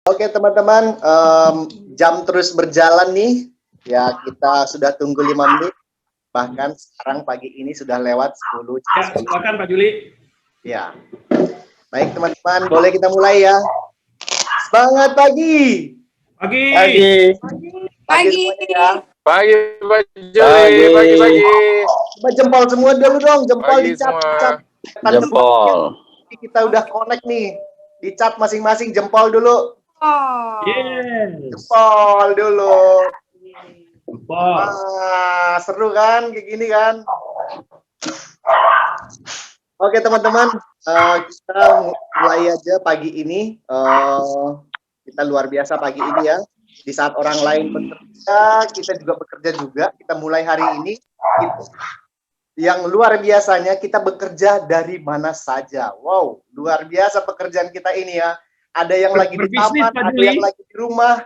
Oke teman-teman, jam terus berjalan nih. Ya kita sudah tunggu 5 menit. Bahkan sekarang pagi ini sudah lewat 10 jam. Ya, silakan Pak Juli. Ya. Baik teman-teman, boleh kita mulai ya. Semangat pagi. Pagi. Pagi semuanya ya. Pagi Pak Juli, pagi. Coba jempol semua dulu dong, jempol Pagi dicap. semua. Jempol. Kita udah connect nih. Dicat masing-masing jempol dulu. Yes. Jempol dulu. Jempol. Wah, seru kan kayak gini kan? Oke teman-teman, kita mulai aja pagi ini. Kita luar biasa pagi ini ya. Di saat orang lain bekerja, kita juga bekerja juga. Kita mulai hari ini. Yang luar biasanya kita bekerja dari mana saja. Wow, luar biasa pekerjaan kita ini ya. Ada yang lagi di taman, ada yang lagi di rumah.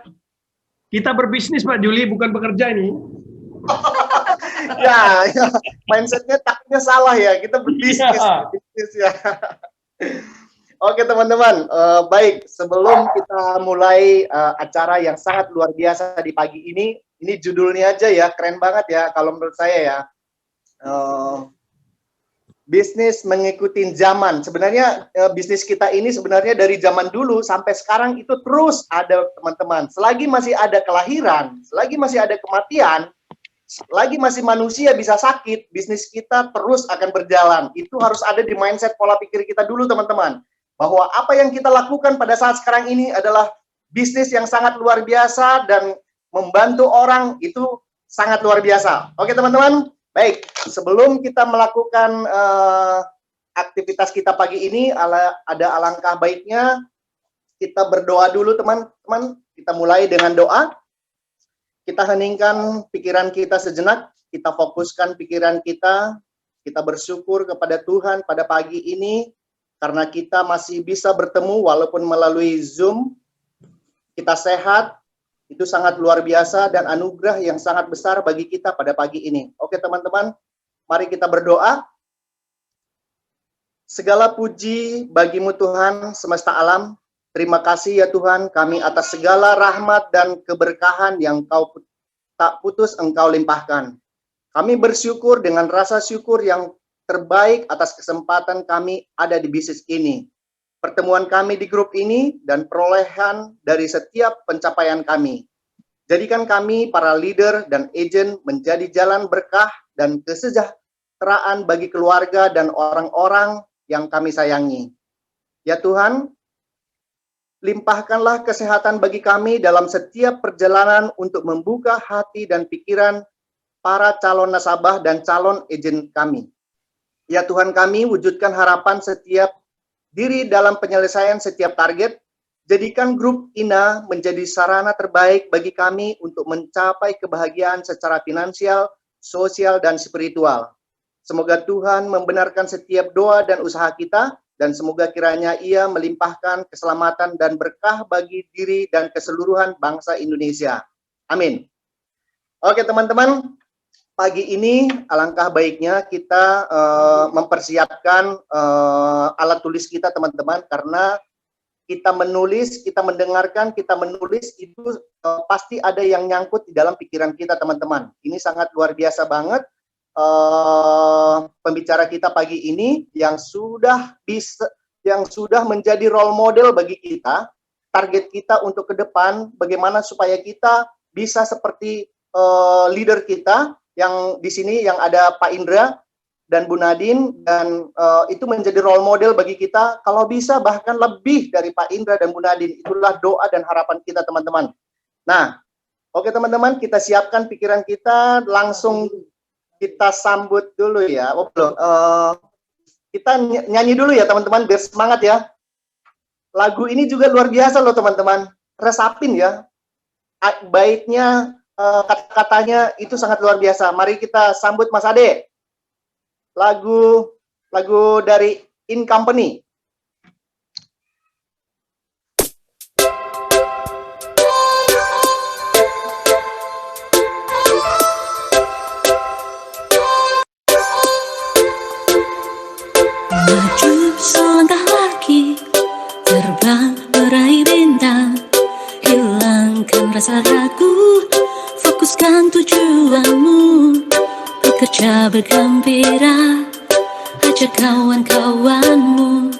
Kita berbisnis Pak Juli, bukan bekerja ini. ya, mindsetnya takutnya salah ya. Kita berbisnis, bisnis ya. Oke teman-teman, baik. Sebelum kita mulai acara yang sangat luar biasa di pagi ini judulnya aja ya, keren banget ya kalau menurut saya ya. Bisnis mengikuti zaman. Sebenarnya bisnis kita ini sebenarnya dari zaman dulu sampai sekarang itu terus ada teman-teman. Selagi masih ada kelahiran, selagi masih ada kematian, selagi masih manusia bisa sakit, bisnis kita terus akan berjalan. Itu harus ada di mindset pola pikir kita dulu teman-teman. Bahwa apa yang kita lakukan pada saat sekarang ini adalah bisnis yang sangat luar biasa dan membantu orang itu sangat luar biasa. Oke teman-teman? Baik, sebelum kita melakukan aktivitas kita pagi ini, ada alangkah baiknya kita berdoa dulu teman-teman. Kita mulai dengan doa. Kita heningkan pikiran kita sejenak, kita fokuskan pikiran kita bersyukur kepada Tuhan pada pagi ini, karena kita masih bisa bertemu walaupun melalui Zoom, kita sehat. Itu sangat luar biasa dan anugerah yang sangat besar bagi kita pada pagi ini. Oke teman-teman, mari kita berdoa. Segala puji bagimu Tuhan semesta alam. Terima kasih ya Tuhan kami atas segala rahmat dan keberkahan yang Kau tak putus Engkau limpahkan. Kami bersyukur dengan rasa syukur yang terbaik atas kesempatan kami ada di bisnis ini. Pertemuan kami di grup ini dan perolehan dari setiap pencapaian kami. Jadikan kami para leader dan agent menjadi jalan berkah dan kesejahteraan bagi keluarga dan orang-orang yang kami sayangi. Ya Tuhan, limpahkanlah kesehatan bagi kami dalam setiap perjalanan untuk membuka hati dan pikiran para calon nasabah dan calon agent kami. Ya Tuhan kami, wujudkan harapan setiap diri dalam penyelesaian setiap target. Jadikan grup INA menjadi sarana terbaik bagi kami untuk mencapai kebahagiaan secara finansial, sosial, dan spiritual. Semoga Tuhan membenarkan setiap doa dan usaha kita, dan semoga kiranya Ia melimpahkan keselamatan dan berkah bagi diri dan keseluruhan bangsa Indonesia. Amin. Oke teman-teman, pagi ini alangkah baiknya kita mempersiapkan alat tulis kita teman-teman, karena kita menulis, kita mendengarkan, kita menulis itu pasti ada yang nyangkut di dalam pikiran kita teman-teman. Ini sangat luar biasa banget pembicara kita pagi ini yang sudah menjadi role model bagi kita. Target kita untuk ke depan bagaimana supaya kita bisa seperti leader kita yang di sini yang ada Pak Indra dan Bu Nadine, dan itu menjadi role model bagi kita, kalau bisa bahkan lebih dari Pak Indra dan Bu Nadine. Itulah doa dan harapan kita teman-teman. Nah, oke teman-teman, kita siapkan pikiran kita, langsung kita sambut dulu ya. Oh, belum. Kita nyanyi dulu ya teman-teman, biar semangat ya. Lagu ini juga luar biasa loh teman-teman, resapin ya. Baiknya, kata-katanya itu sangat luar biasa. Mari kita sambut Mas Ade. Lagu dari In Company. Maju selangkah lagi, terbang meraih bintang, rasa ragu, fokuskan tujuanmu, bekerja bergembira, ajak kawan-kawanmu.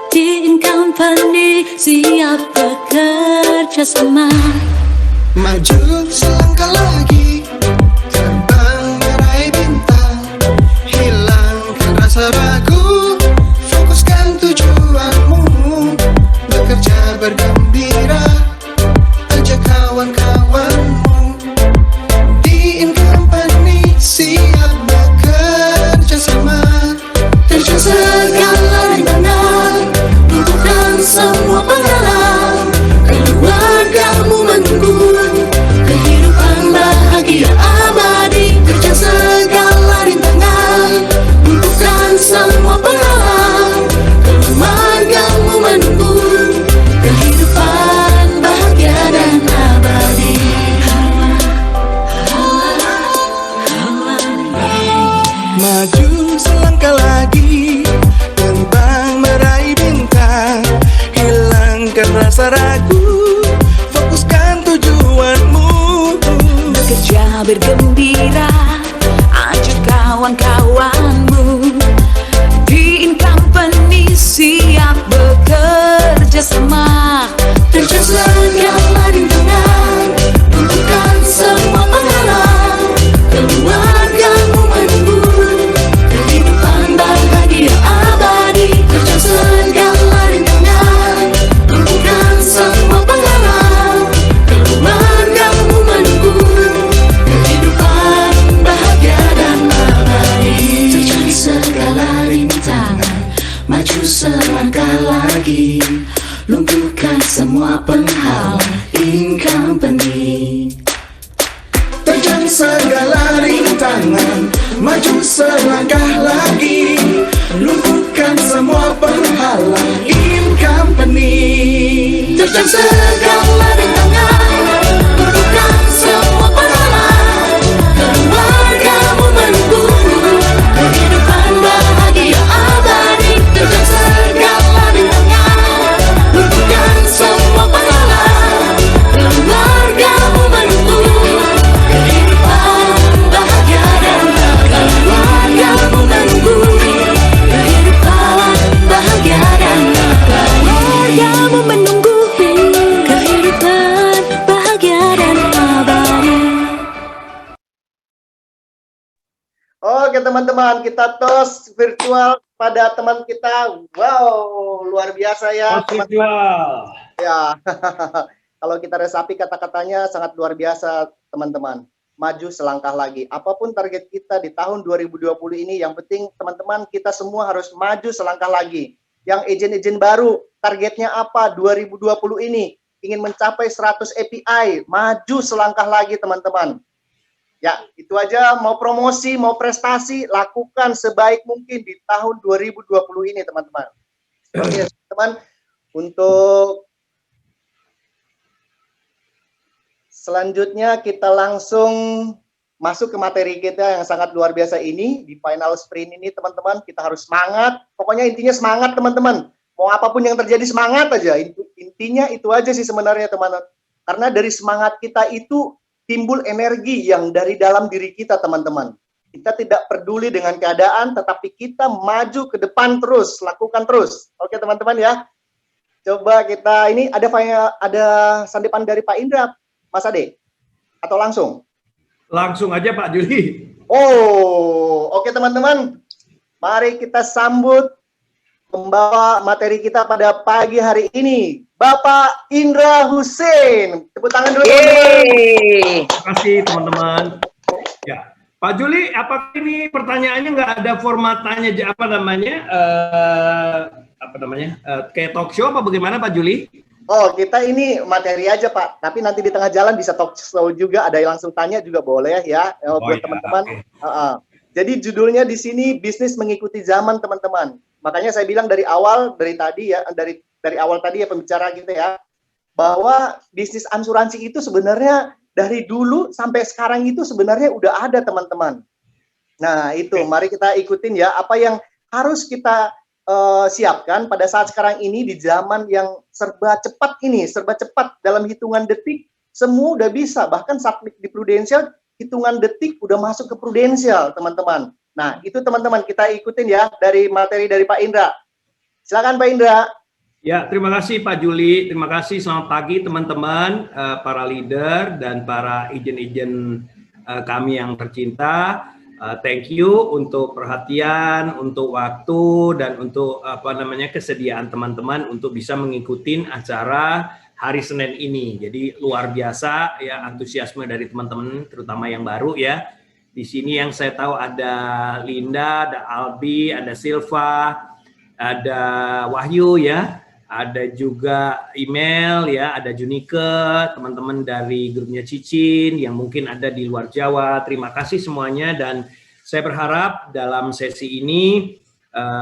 Di company siap bekerja sama. Maju selangkah lagi, terbang meraih bintang, hilangkan rasa ragu, fokuskan tujuanmu, bekerja bergembira, ajak kawan-kawanmu. Di company siap bekerja sama. Terjun segala rintangan, lupakan semua penghalang, keluargamu menunggu, kehidupan bahagia abadi. Terjun segala rintangan, lupakan semua penghalang, keluargamu menunggu, kehidupan bahagia dan abadi. Maju selangkah lagi, terbang meraih bintang, hilangkan rasa ragu, fokuskan tujuanmu, Bekerja bergembira, ajak kawan-kawanmu. Di company siap bekerja sama. Terjun segala rintangan, lupakan semua penghalang, keluargamu menunggu, kehidupan bahagia abadi. Terjun segala rintangan, lupakan semua penghalang, keluargamu menunggu, kehidupan bahagia dan abadi. Terjun segala rintangan, maju selangkah lagi, lumpuhkan semua penghalang. Company. terjang segala rintangan, maju selangkah lagi, lumpuhkan semua penghalang. In company. Terjun segala rintangan, lumpuhkan semua penghalang, keluargamu menunggu, kehidupan bahagia abadi. Terjun segala rintangan, lumpuhkan semua penghalang, keluargamu menunggu, kehidupan bahagia dan keluargamu menunggu, kehidupan bahagia dan keluargamu menunggu, kehidupan bahagia dan abadi. Oke teman-teman, kita tos virtual pada teman kita. Wow, luar biasa ya. Virtual. Ya, kalau kita resapi kata-katanya sangat luar biasa teman-teman. Maju selangkah lagi. Apapun target kita di tahun 2020 ini, yang penting teman-teman kita semua harus maju selangkah lagi. Yang agent-agent baru, targetnya apa 2020 ini? Ingin mencapai 100 API, maju selangkah lagi teman-teman. Ya, itu aja. Mau promosi, mau prestasi, lakukan sebaik mungkin di tahun 2020 ini teman-teman. Oke teman-teman, untuk selanjutnya kita langsung masuk ke materi kita yang sangat luar biasa ini. Di final sprint ini teman-teman, kita harus semangat. Pokoknya intinya semangat teman-teman. Mau apapun yang terjadi semangat aja. Intinya itu aja sih sebenarnya teman-teman. Karena dari semangat kita itu timbul energi yang dari dalam diri kita teman-teman. Kita tidak peduli dengan keadaan, tetapi kita maju ke depan terus, lakukan terus. Oke teman-teman ya. Coba kita, ini ada sandipan dari Pak Indra, Mas Ade? Atau langsung? Langsung aja Pak Juli. Oh, oke teman-teman. Mari kita sambut pembawa materi kita pada pagi hari ini, Bapak Indra Hussein. Tepuk tangan dulu teman-teman. Terima kasih teman-teman. Ya, Pak Juli, apakah ini pertanyaannya nggak ada formatannya kayak talk show apa bagaimana Pak Juli? Oh, kita ini materi aja Pak, tapi nanti di tengah jalan bisa talk show juga, ada yang langsung tanya juga boleh ya, buat teman-teman. Okay. Jadi judulnya di sini bisnis mengikuti zaman teman-teman. Makanya saya bilang dari awal, dari awal tadi ya pembicara kita ya, bahwa bisnis asuransi itu sebenarnya dari dulu sampai sekarang itu sebenarnya udah ada teman-teman. Nah itu, mari kita ikutin ya, apa yang harus kita siapkan pada saat sekarang ini di zaman yang serba cepat ini, serba cepat dalam hitungan detik, semua udah bisa, bahkan submit di Prudential hitungan detik udah masuk ke Prudential, teman-teman. Nah, itu teman-teman kita ikutin ya dari materi dari Pak Indra. Silakan Pak Indra. Ya, terima kasih Pak Juli. Terima kasih. Selamat pagi teman-teman, para leader dan para agent-agent kami yang tercinta. Thank you untuk perhatian, untuk waktu, dan untuk kesediaan teman-teman untuk bisa mengikuti acara hari Senin ini. Jadi luar biasa ya antusiasme dari teman-teman, terutama yang baru ya. Di sini yang saya tahu ada Linda, ada Albi, ada Silva, ada Wahyu ya, ada juga email ya, ada Junike, teman-teman dari grupnya Cicin yang mungkin ada di luar Jawa. Terima kasih semuanya, dan saya berharap dalam sesi ini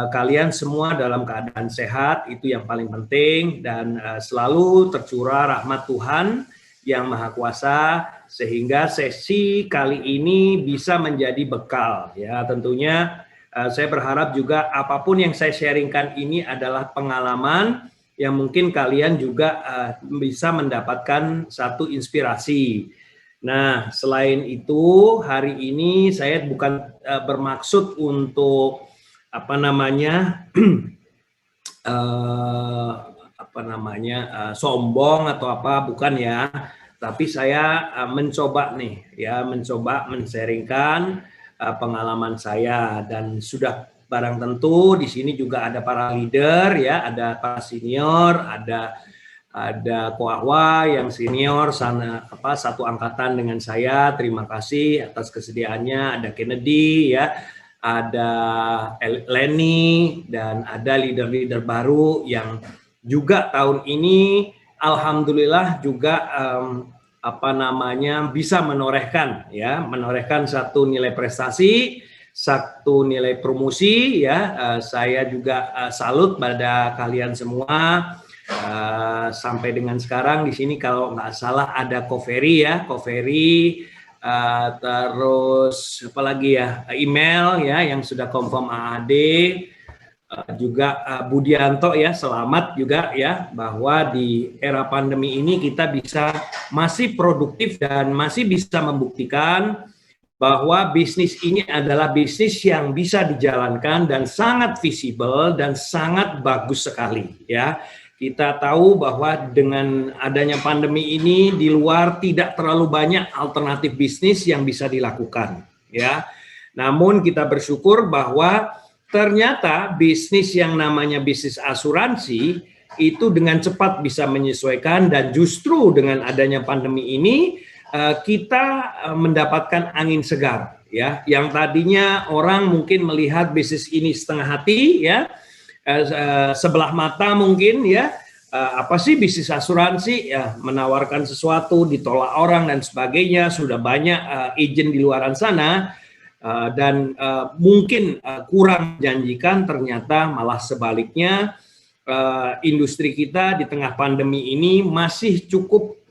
kalian semua dalam keadaan sehat, itu yang paling penting, dan selalu tercurah rahmat Tuhan yang Maha Kuasa sehingga sesi kali ini bisa menjadi bekal ya. Tentunya saya berharap juga apapun yang saya sharingkan ini adalah pengalaman yang mungkin kalian juga bisa mendapatkan satu inspirasi. Nah, selain itu hari ini saya bukan bermaksud untuk sombong atau apa, bukan ya. Tapi saya mencoba men-sharingkan pengalaman saya, dan sudah barang tentu di sini juga ada para leader ya, ada para senior, ada Koahwa yang senior satu angkatan dengan saya. Terima kasih atas kesediaannya. Ada Kennedy ya, ada Lenny, dan ada leader-leader baru yang juga tahun ini alhamdulillah juga bisa menorehkan satu nilai prestasi, satu nilai promosi ya. Saya juga salut pada kalian semua. Sampai dengan sekarang di sini kalau nggak salah ada Koferi ya, terus apalagi ya, email ya yang sudah confirm AAD, juga Budianto ya, selamat juga ya, bahwa di era pandemi ini kita bisa masih produktif dan masih bisa membuktikan bahwa bisnis ini adalah bisnis yang bisa dijalankan dan sangat visible dan sangat bagus sekali ya. Kita tahu bahwa dengan adanya pandemi ini di luar tidak terlalu banyak alternatif bisnis yang bisa dilakukan ya. Namun kita bersyukur bahwa ternyata bisnis yang namanya bisnis asuransi itu dengan cepat bisa menyesuaikan, dan justru dengan adanya pandemi ini kita mendapatkan angin segar ya. Yang tadinya orang mungkin melihat bisnis ini setengah hati ya, sebelah mata mungkin ya, apa sih bisnis asuransi ya, menawarkan sesuatu ditolak orang dan sebagainya. Sudah banyak agent di luaran sana dan mungkin kurang menjanjikan. Ternyata malah sebaliknya, industri kita di tengah pandemi ini masih cukup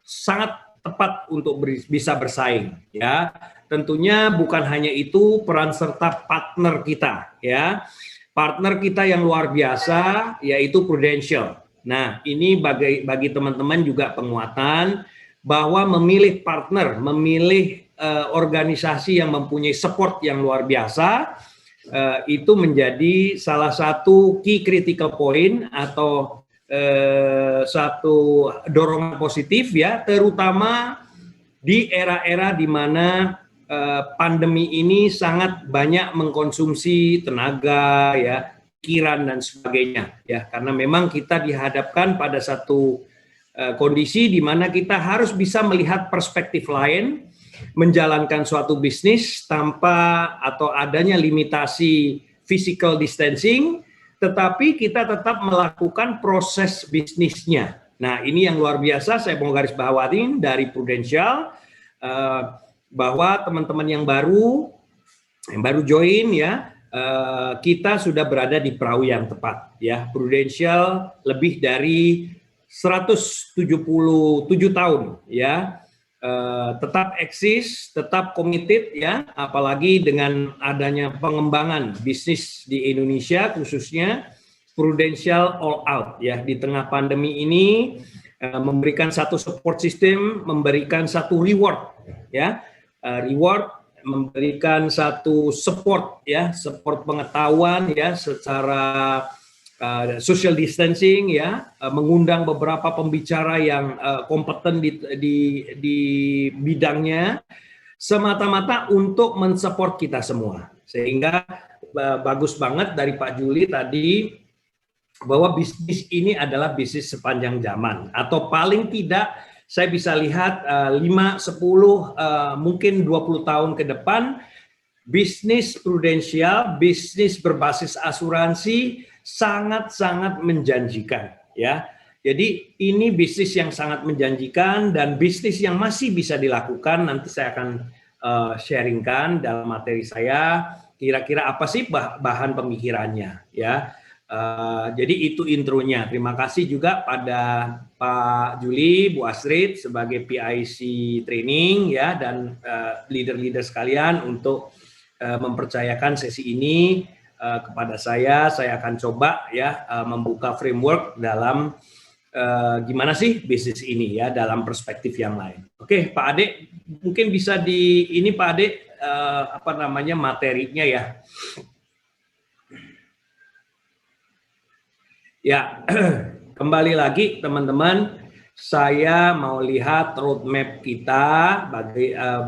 sangat tepat untuk bisa bersaing ya. Tentunya bukan hanya itu, peran serta partner kita ya. Partner kita yang luar biasa yaitu Prudential. Nah, ini bagi teman-teman juga penguatan bahwa memilih partner, memilih organisasi yang mempunyai support yang luar biasa, itu menjadi salah satu key critical point atau satu dorongan positif ya, terutama di era-era di mana pandemi ini sangat banyak mengkonsumsi tenaga ya, pikiran dan sebagainya ya, karena memang kita dihadapkan pada satu kondisi di mana kita harus bisa melihat perspektif lain, menjalankan suatu bisnis tanpa atau adanya limitasi physical distancing, tetapi kita tetap melakukan proses bisnisnya. Nah, ini yang luar biasa saya mau garis bawahi dari Prudential, bahwa teman-teman yang baru join ya, kita sudah berada di perahu yang tepat ya. Prudential lebih dari 177 tahun ya, tetap eksis, tetap committed ya, apalagi dengan adanya pengembangan bisnis di Indonesia khususnya Prudential all out ya. Di tengah pandemi ini memberikan satu support system, memberikan satu reward, ya, reward, memberikan satu support, ya, support pengetahuan, ya, secara social distancing, ya, mengundang beberapa pembicara yang kompeten di bidangnya, semata-mata untuk mensupport kita semua. Sehingga bagus banget dari Pak Juli tadi, bahwa bisnis ini adalah bisnis sepanjang zaman, atau paling tidak saya bisa lihat 5, 10, mungkin 20 tahun ke depan, bisnis prudensial, bisnis berbasis asuransi sangat-sangat menjanjikan, ya. Jadi ini bisnis yang sangat menjanjikan dan bisnis yang masih bisa dilakukan. Nanti saya akan sharingkan dalam materi saya kira-kira apa sih bahan pemikirannya, ya. Jadi itu intronya. Terima kasih juga pada Pak Juli, Bu Astrid sebagai PIC training, ya, dan leader-leader sekalian untuk mempercayakan sesi ini kepada saya. Saya akan coba, ya, membuka framework dalam gimana sih bisnis ini, ya, dalam perspektif yang lain. Oke, Pak Ade, mungkin bisa ini Pak Ade materinya, ya. Ya, kembali lagi teman-teman, saya mau lihat roadmap kita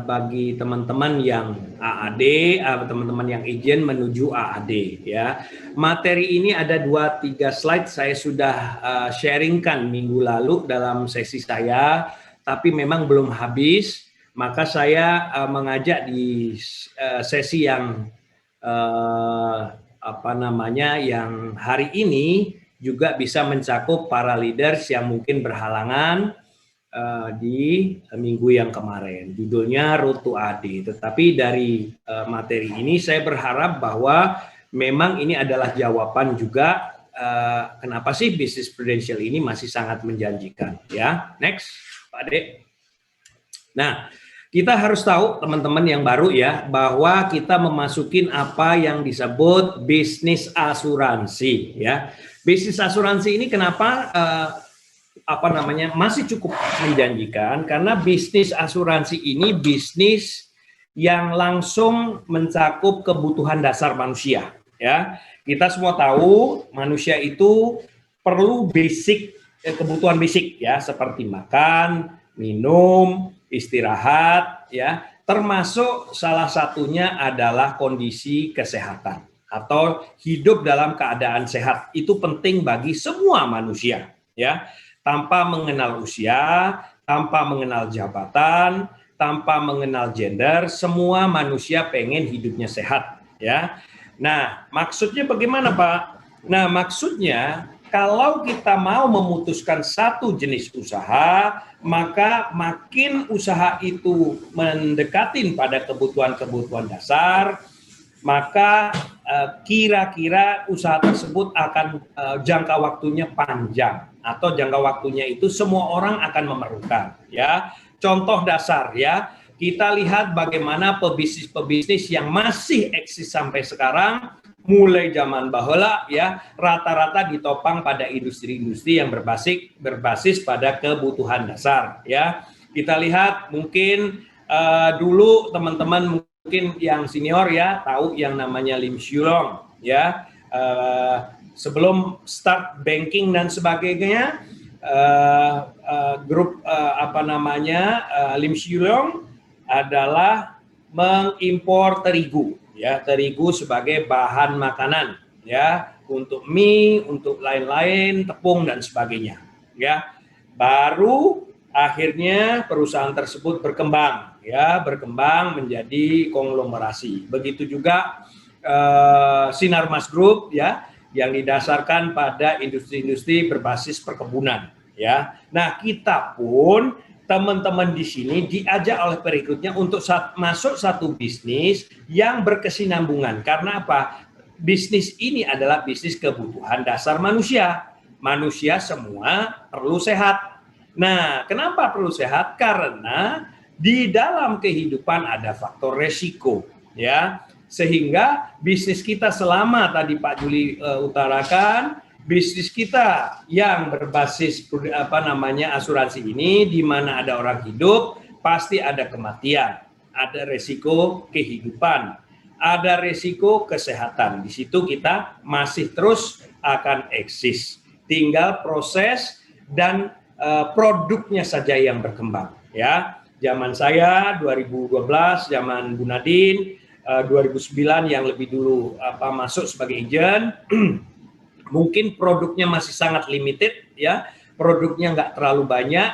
bagi teman-teman yang AAD, teman-teman yang izin menuju AAD, ya. Materi ini ada 2-3 slide saya sudah sharingkan minggu lalu dalam sesi saya, tapi memang belum habis, maka saya mengajak di sesi yang yang hari ini juga bisa mencakup para leaders yang mungkin berhalangan di minggu yang kemarin. Judulnya Road to AD. Tetapi dari materi ini saya berharap bahwa memang ini adalah jawaban juga kenapa sih bisnis prudensial ini masih sangat menjanjikan. Ya, next, Pak Ade. Nah, kita harus tahu teman-teman yang baru, ya, bahwa kita memasukin apa yang disebut bisnis asuransi, ya. Bisnis asuransi ini kenapa masih cukup menjanjikan, karena bisnis asuransi ini bisnis yang langsung mencakup kebutuhan dasar manusia, ya. Kita semua tahu manusia itu perlu kebutuhan basic, ya, seperti makan, minum, istirahat, ya, termasuk salah satunya adalah kondisi kesehatan atau hidup dalam keadaan sehat. Itu penting bagi semua manusia, ya, tanpa mengenal usia, tanpa mengenal jabatan, tanpa mengenal gender, semua manusia pengen hidupnya sehat, ya. Nah, maksudnya bagaimana, Pak? Nah, maksudnya kalau kita mau memutuskan satu jenis usaha, maka makin usaha itu mendekatin pada kebutuhan-kebutuhan dasar, maka kira-kira usaha tersebut akan jangka waktunya panjang, atau jangka waktunya itu semua orang akan memerlukan, ya. Contoh dasar, ya, kita lihat bagaimana pebisnis-pebisnis yang masih eksis sampai sekarang, mulai zaman baheula, ya, rata-rata ditopang pada industri-industri yang berbasis pada kebutuhan dasar, ya. Kita lihat mungkin dulu teman-teman mungkin yang senior, ya, tahu yang namanya Lim Xulong, ya. Sebelum start banking dan sebagainya, grup Lim Xulong adalah mengimpor terigu, ya, terigu sebagai bahan makanan, ya, untuk mie, untuk lain-lain, tepung dan sebagainya, ya. Baru akhirnya perusahaan tersebut berkembang, ya, menjadi konglomerasi. Begitu juga Sinarmas Group, ya, yang didasarkan pada industri-industri berbasis perkebunan, ya. Nah, kita pun teman-teman di sini diajak oleh perekrutnya untuk masuk satu bisnis yang berkesinambungan. Karena apa? Bisnis ini adalah bisnis kebutuhan dasar manusia. Manusia semua perlu sehat. Nah, kenapa perlu sehat? Karena di dalam kehidupan ada faktor resiko, ya. Sehingga bisnis kita selama tadi Pak Juli utarakan, bisnis kita yang berbasis asuransi ini, di mana ada orang hidup, pasti ada kematian, ada resiko kehidupan, ada resiko kesehatan. Di situ kita masih terus akan eksis. Tinggal proses dan produknya saja yang berkembang. Ya, zaman saya 2012, zaman Bu Nadine 2009 yang lebih dulu masuk sebagai agent. Mungkin produknya masih sangat limited, ya, produknya nggak terlalu banyak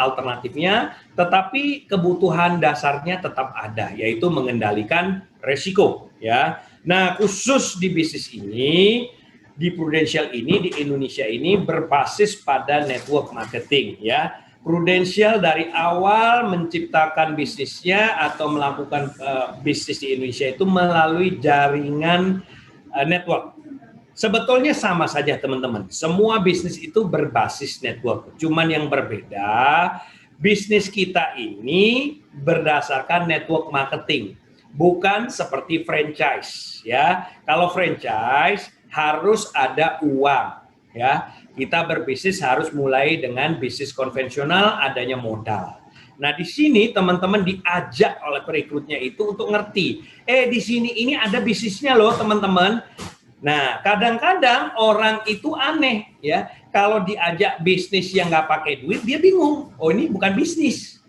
alternatifnya, tetapi kebutuhan dasarnya tetap ada, yaitu mengendalikan resiko, ya. Nah, khusus di bisnis ini, di Prudential ini, di Indonesia ini berbasis pada network marketing, ya. Prudential dari awal menciptakan bisnisnya atau melakukan bisnis di Indonesia itu melalui jaringan network. Sebetulnya sama saja teman-teman, semua bisnis itu berbasis network. Cuman yang berbeda, bisnis kita ini berdasarkan network marketing, bukan seperti franchise, ya. Kalau franchise harus ada uang, ya. Kita berbisnis harus mulai dengan bisnis konvensional, adanya modal. Nah, di sini teman-teman diajak oleh perekrutnya itu untuk ngerti, di sini ini ada bisnisnya loh teman-teman. Nah, kadang-kadang orang itu aneh, ya. Kalau diajak bisnis yang nggak pakai duit, dia bingung. Oh, ini bukan bisnis.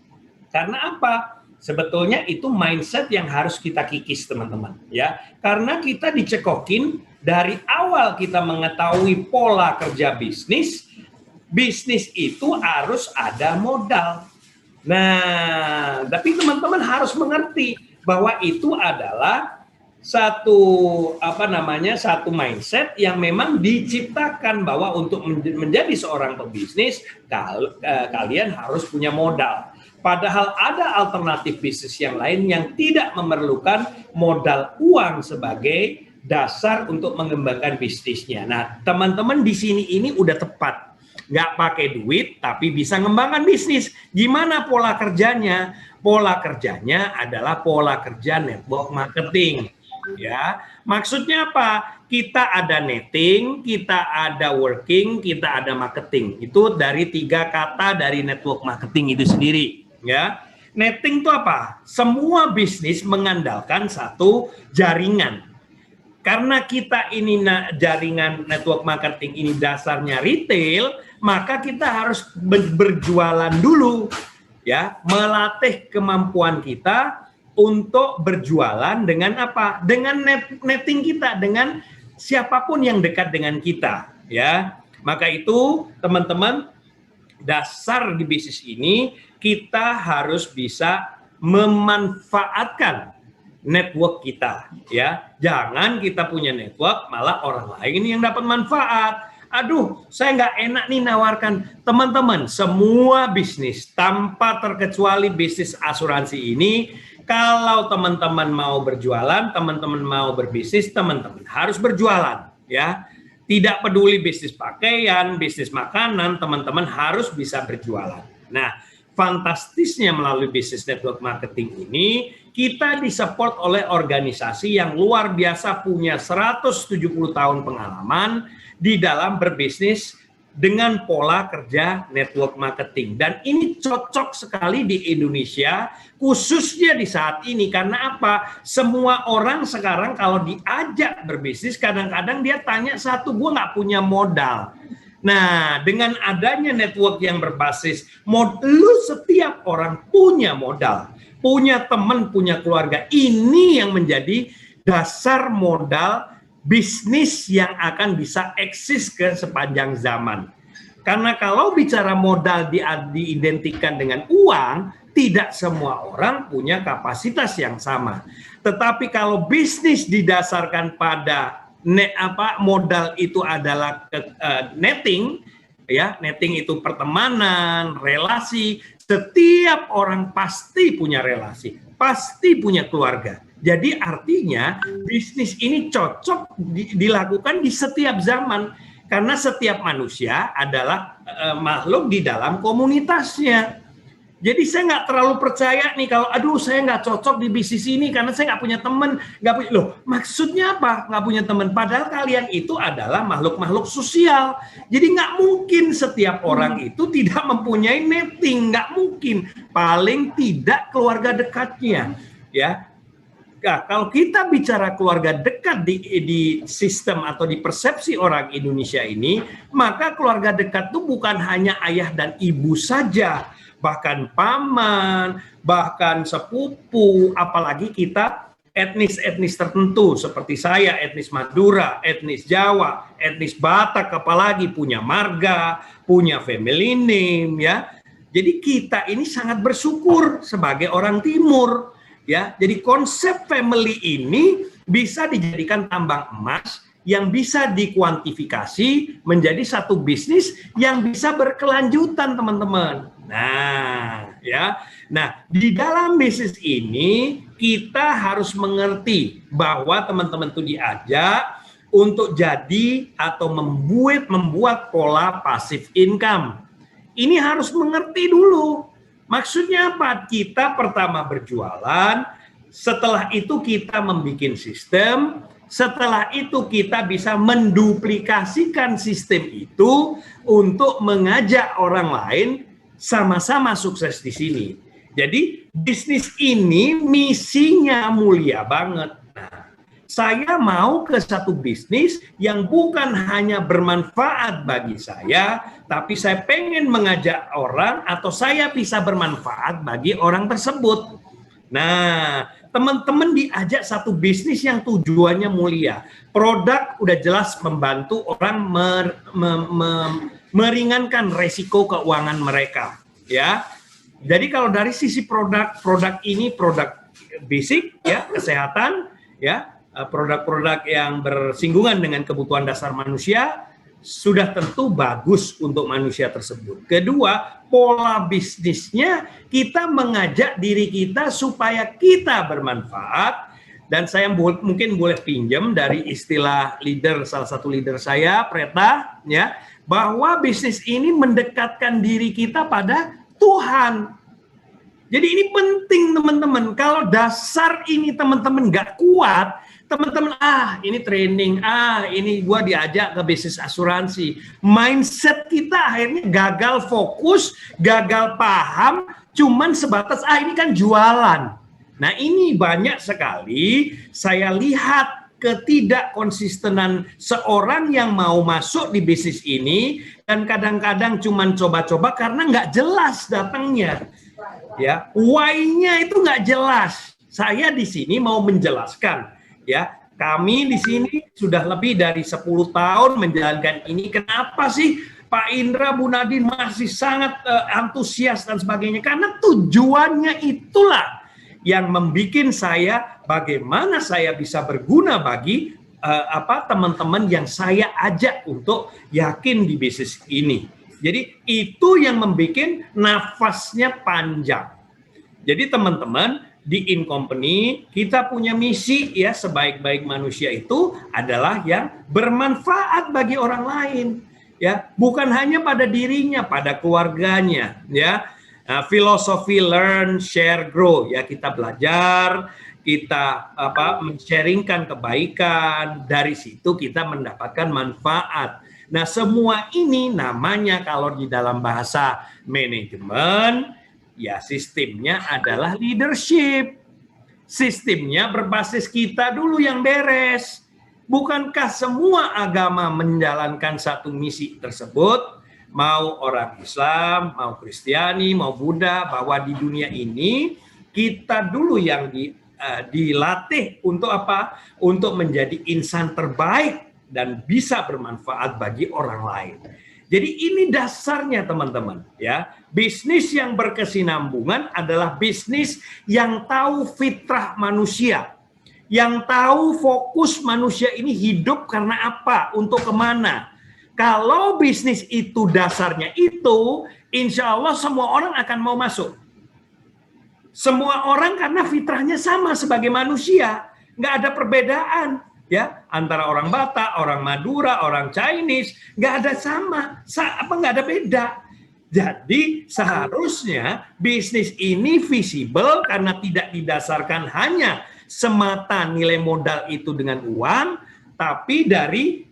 Karena apa? Sebetulnya itu mindset yang harus kita kikis, teman-teman. Ya, karena kita dicekokin dari awal kita mengetahui pola kerja bisnis. Bisnis itu harus ada modal. Nah, tapi teman-teman harus mengerti bahwa itu adalah satu mindset yang memang diciptakan bahwa untuk menjadi seorang pebisnis kalian harus punya modal. Padahal ada alternatif bisnis yang lain yang tidak memerlukan modal uang sebagai dasar untuk mengembangkan bisnisnya. Nah, teman-teman di sini ini udah tepat. Nggak pakai duit tapi bisa mengembangkan bisnis. Gimana pola kerjanya? Pola kerjanya adalah pola kerja network marketing. Ya, maksudnya apa? Kita ada netting, kita ada working, kita ada marketing. Itu dari 3 kata dari network marketing itu sendiri. Ya, netting itu apa? Semua bisnis mengandalkan satu jaringan. Karena kita ini jaringan network marketing ini dasarnya retail, maka kita harus berjualan dulu, ya, melatih kemampuan kita untuk berjualan dengan apa? Dengan netting kita, dengan siapapun yang dekat dengan kita, ya. Maka itu teman-teman, dasar di bisnis ini kita harus bisa memanfaatkan network kita, ya. Jangan kita punya network malah orang lain yang dapat manfaat. Aduh, saya nggak enak nih nawarkan. Teman-teman, semua bisnis tanpa terkecuali bisnis asuransi ini, kalau teman-teman mau berjualan, teman-teman mau berbisnis, teman-teman harus berjualan, ya. Tidak peduli bisnis pakaian, bisnis makanan, teman-teman harus bisa berjualan. Nah, fantastisnya melalui bisnis network marketing ini, kita disupport oleh organisasi yang luar biasa punya 170 tahun pengalaman di dalam berbisnis dengan pola kerja network marketing. Dan ini cocok sekali di Indonesia, khususnya di saat ini. Karena apa? Semua orang sekarang kalau diajak berbisnis, kadang-kadang dia tanya satu, gue nggak punya modal. Nah, dengan adanya network yang berbasis, setiap orang punya modal. Punya teman, punya keluarga. Ini yang menjadi dasar modal bisnis yang akan bisa eksis ke sepanjang zaman. Karena kalau bicara modal diidentikan dengan uang, tidak semua orang punya kapasitas yang sama. Tetapi kalau bisnis didasarkan pada modal itu adalah netting, ya, netting itu pertemanan, relasi. Setiap orang pasti punya relasi, pasti punya keluarga. Jadi artinya bisnis ini cocok dilakukan di setiap zaman. Karena setiap manusia adalah makhluk di dalam komunitasnya. Jadi saya nggak terlalu percaya nih kalau aduh saya nggak cocok di bisnis ini karena saya nggak punya teman, nggak punya loh. Maksudnya apa? Nggak punya teman. Padahal kalian itu adalah makhluk-makhluk sosial. Jadi nggak mungkin setiap orang itu tidak mempunyai netting, nggak mungkin. Paling tidak keluarga dekatnya, ya. Nah, kalau kita bicara keluarga dekat di sistem atau di persepsi orang Indonesia ini, maka keluarga dekat itu bukan hanya ayah dan ibu saja, bahkan paman, bahkan sepupu, apalagi kita etnis-etnis tertentu seperti saya, etnis Madura, etnis Jawa, etnis Batak, apalagi punya marga, punya family name, ya. Jadi kita ini sangat bersyukur sebagai orang Timur. Ya, jadi konsep family ini bisa dijadikan tambang emas yang bisa dikuantifikasi menjadi satu bisnis yang bisa berkelanjutan, teman-teman. Nah, ya. Nah, di dalam bisnis ini kita harus mengerti bahwa teman-teman itu diajak untuk jadi atau membuat pola passive income. Ini harus mengerti dulu. Maksudnya apa? Kita pertama berjualan, setelah itu kita membuat sistem, setelah itu kita bisa menduplikasikan sistem itu untuk mengajak orang lain sama-sama sukses di sini. Jadi bisnis ini misinya mulia banget. Nah, saya mau ke satu bisnis yang bukan hanya bermanfaat bagi saya, tapi saya pengen mengajak orang atau saya bisa bermanfaat bagi orang tersebut. Nah, teman-teman diajak satu bisnis yang tujuannya mulia. Produk udah jelas membantu orang meringankan resiko keuangan mereka, ya. Jadi kalau dari sisi produk ini produk basic, ya, kesehatan, ya. Produk-produk yang bersinggungan dengan kebutuhan dasar manusia sudah tentu bagus untuk manusia tersebut. Kedua, pola bisnisnya kita mengajak diri kita supaya kita bermanfaat. Dan saya mungkin boleh pinjam dari istilah salah satu leader saya, Preta, ya, bahwa bisnis ini mendekatkan diri kita pada Tuhan. Jadi ini penting, teman-teman. Kalau dasar ini teman-teman nggak kuat, teman-teman, ini training, ini gua diajak ke bisnis asuransi. Mindset kita akhirnya gagal fokus, gagal paham, cuman sebatas, ini kan jualan. Nah, ini banyak sekali saya lihat ketidakkonsistenan seorang yang mau masuk di bisnis ini, dan kadang-kadang cuman coba-coba karena nggak jelas datangnya. Ya, why-nya itu nggak jelas. Saya di sini mau menjelaskan. Ya, kami di sini sudah lebih dari 10 tahun menjalankan ini. Kenapa sih Pak Indra, Bu Nadine masih sangat antusias dan sebagainya? Karena tujuannya itulah yang membuat saya bagaimana saya bisa berguna bagi teman-teman yang saya ajak untuk yakin di bisnis ini. Jadi itu yang membuat nafasnya panjang. Jadi teman-teman, di InCompany kita punya misi, ya, sebaik-baik manusia itu adalah yang bermanfaat bagi orang lain, ya, bukan hanya pada dirinya, pada keluarganya, ya. Nah, filosofi learn, share, grow, ya, kita belajar, kita men-sharingkan kebaikan, dari situ kita mendapatkan manfaat. Nah, semua ini namanya kalau di dalam bahasa manajemen, ya, sistemnya adalah leadership. Sistemnya berbasis kita dulu yang beres. Bukankah semua agama menjalankan satu misi tersebut? Mau orang Islam, mau Kristiani, mau Buddha, bahwa di dunia ini kita dulu yang dilatih untuk apa? Untuk menjadi insan terbaik dan bisa bermanfaat bagi orang lain. Jadi ini dasarnya, teman-teman, ya. Bisnis yang berkesinambungan adalah bisnis yang tahu fitrah manusia, yang tahu fokus manusia ini hidup karena apa, untuk kemana. Kalau bisnis itu dasarnya itu, insya Allah semua orang akan mau masuk. Semua orang karena fitrahnya sama sebagai manusia, nggak ada perbedaan. Ya, antara orang Batak, orang Madura, orang Chinese, nggak ada sama, nggak ada beda. Jadi seharusnya bisnis ini visible karena tidak didasarkan hanya semata nilai modal itu dengan uang, tapi dari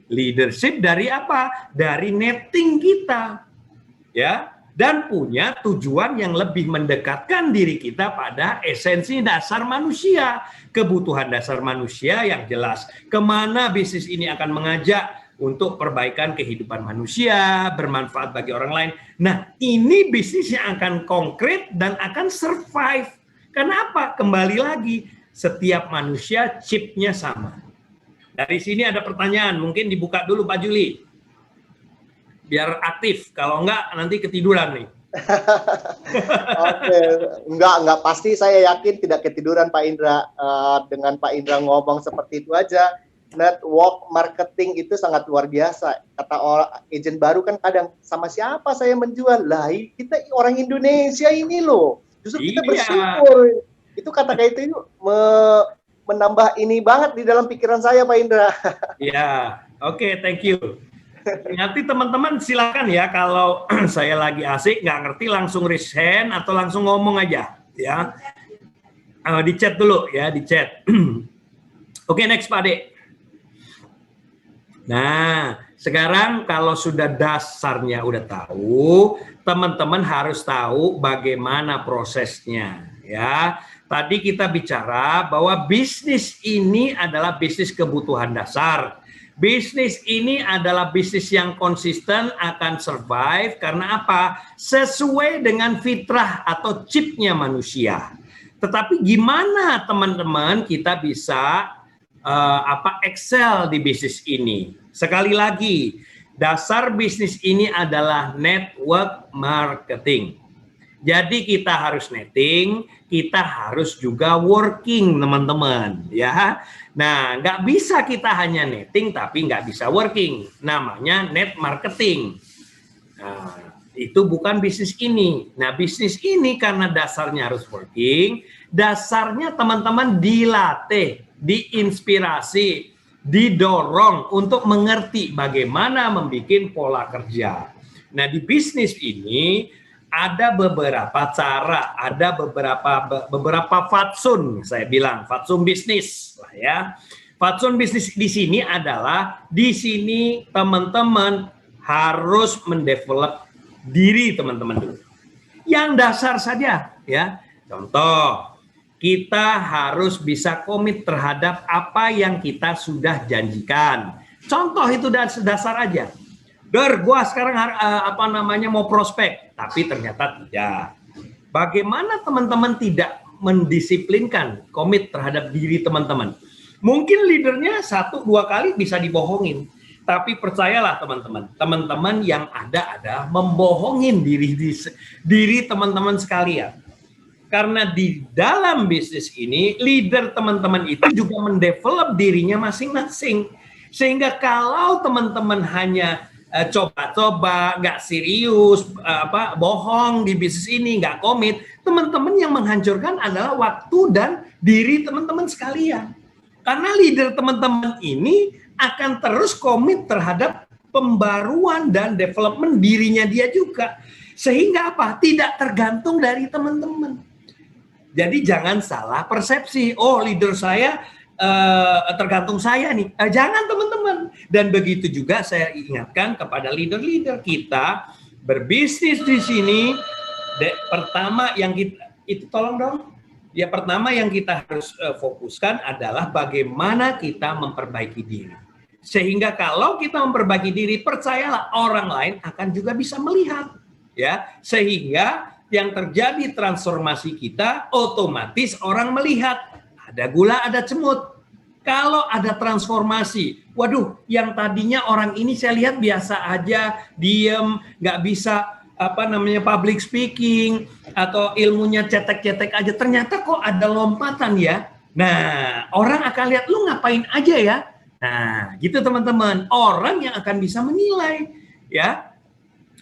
leadership, dari apa? Dari netting kita. Ya, dan punya tujuan yang lebih mendekatkan diri kita pada esensi dasar manusia, kebutuhan dasar manusia yang jelas. Kemana bisnis ini akan mengajak untuk perbaikan kehidupan manusia, bermanfaat bagi orang lain. Nah, ini bisnis yang akan konkret dan akan survive. Kenapa? Kembali lagi, setiap manusia chipnya sama. Dari sini ada pertanyaan, mungkin dibuka dulu Pak Juli. Biar aktif, kalau enggak nanti ketiduran nih. Oke, enggak pasti, saya yakin tidak ketiduran Pak Indra. Dengan Pak Indra ngomong seperti itu aja, network marketing itu sangat luar biasa. Kata orang agent baru kan kadang, sama siapa saya menjual? Lah, kita orang Indonesia ini loh. Justru kita bersyukur. Itu kata-kata itu menambah ini banget di dalam pikiran saya Pak Indra. Iya, oke, thank you. Nanti teman-teman silakan ya, kalau saya lagi asik nggak ngerti langsung raise hand atau langsung ngomong aja ya. Di chat dulu ya, di chat. Oke, next Pak Ade. Nah, sekarang kalau sudah dasarnya udah tahu, teman-teman harus tahu bagaimana prosesnya ya. Tadi kita bicara bahwa bisnis ini adalah bisnis kebutuhan dasar. Bisnis ini adalah bisnis yang konsisten, akan survive karena apa? Sesuai dengan fitrah atau chipnya manusia. Tetapi gimana teman-teman kita bisa excel di bisnis ini? Sekali lagi, dasar bisnis ini adalah network marketing. Jadi kita harus netting, kita harus juga working teman-teman ya. Nah, nggak bisa kita hanya netting tapi nggak bisa working. Namanya net marketing. Nah, itu bukan bisnis ini. Nah, bisnis ini karena dasarnya harus working, dasarnya teman-teman dilatih, diinspirasi, didorong untuk mengerti bagaimana membuat pola kerja. Nah, di bisnis ini ada beberapa cara, ada beberapa fatsun, saya bilang fatsun bisnis lah ya. Fatsun bisnis di sini adalah di sini teman-teman harus mendevelop diri teman-teman dulu. Yang dasar saja ya. Contoh, kita harus bisa komit terhadap apa yang kita sudah janjikan. Contoh itu dasar aja. Gua sekarang mau prospek, tapi ternyata tidak. Bagaimana teman-teman tidak mendisiplinkan, komit terhadap diri teman-teman? Mungkin leadernya 1-2 kali bisa dibohongin, tapi percayalah teman-teman yang ada membohongin diri teman-teman sekalian. Karena di dalam bisnis ini, leader teman-teman itu juga mendevelop dirinya masing-masing. Sehingga kalau teman-teman hanya coba-coba, nggak serius, bohong di bisnis ini, nggak komit, teman-teman yang menghancurkan adalah waktu dan diri teman-teman sekalian. Karena leader teman-teman ini akan terus komit terhadap pembaruan dan development dirinya dia juga. Sehingga apa? Tidak tergantung dari teman-teman. Jadi jangan salah persepsi. Oh, leader saya tergantung saya nih. Jangan teman-teman. Dan begitu juga saya ingatkan kepada leader-leader kita berbisnis di sini. Pertama yang kita itu tolong dong. Ya, pertama yang kita harus fokuskan adalah bagaimana kita memperbaiki diri. Sehingga kalau kita memperbaiki diri, percayalah orang lain akan juga bisa melihat, ya. Sehingga yang terjadi transformasi kita otomatis orang melihat ada gula, ada cemut. Kalau ada transformasi, waduh, yang tadinya orang ini saya lihat biasa aja, diem, nggak bisa public speaking atau ilmunya cetek-cetek aja, ternyata kok ada lompatan ya. Nah, orang akan lihat lu ngapain aja ya. Nah, gitu teman-teman, orang yang akan bisa menilai ya.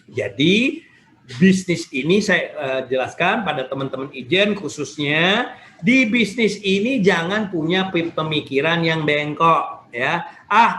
Jadi bisnis ini saya jelaskan pada teman-teman Ijen khususnya, di bisnis ini jangan punya pemikiran yang bengkok. ya.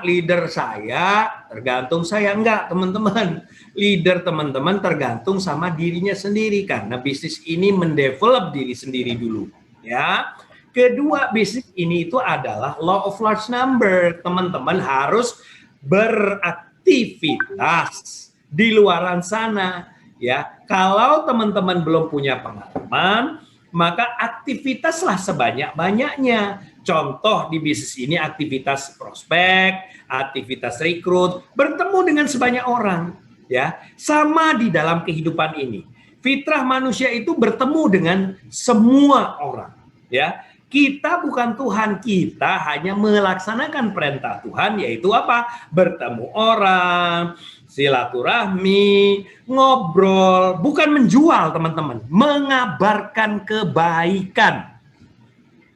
Leader saya tergantung saya, enggak teman-teman. Leader teman-teman tergantung sama dirinya sendiri, karena bisnis ini mendevelop diri sendiri dulu, ya. Kedua, bisnis ini itu adalah law of large number. Teman-teman harus beraktivitas di luaran sana, ya. Kalau teman-teman belum punya pengalaman, maka aktivitaslah sebanyak-banyaknya. Contoh di bisnis ini aktivitas prospek, aktivitas rekrut, bertemu dengan sebanyak orang, ya. Sama di dalam kehidupan ini. Fitrah manusia itu bertemu dengan semua orang, ya. Kita bukan Tuhan, kita hanya melaksanakan perintah Tuhan, yaitu apa? Bertemu orang, silaturahmi, ngobrol, bukan menjual teman-teman, mengabarkan kebaikan.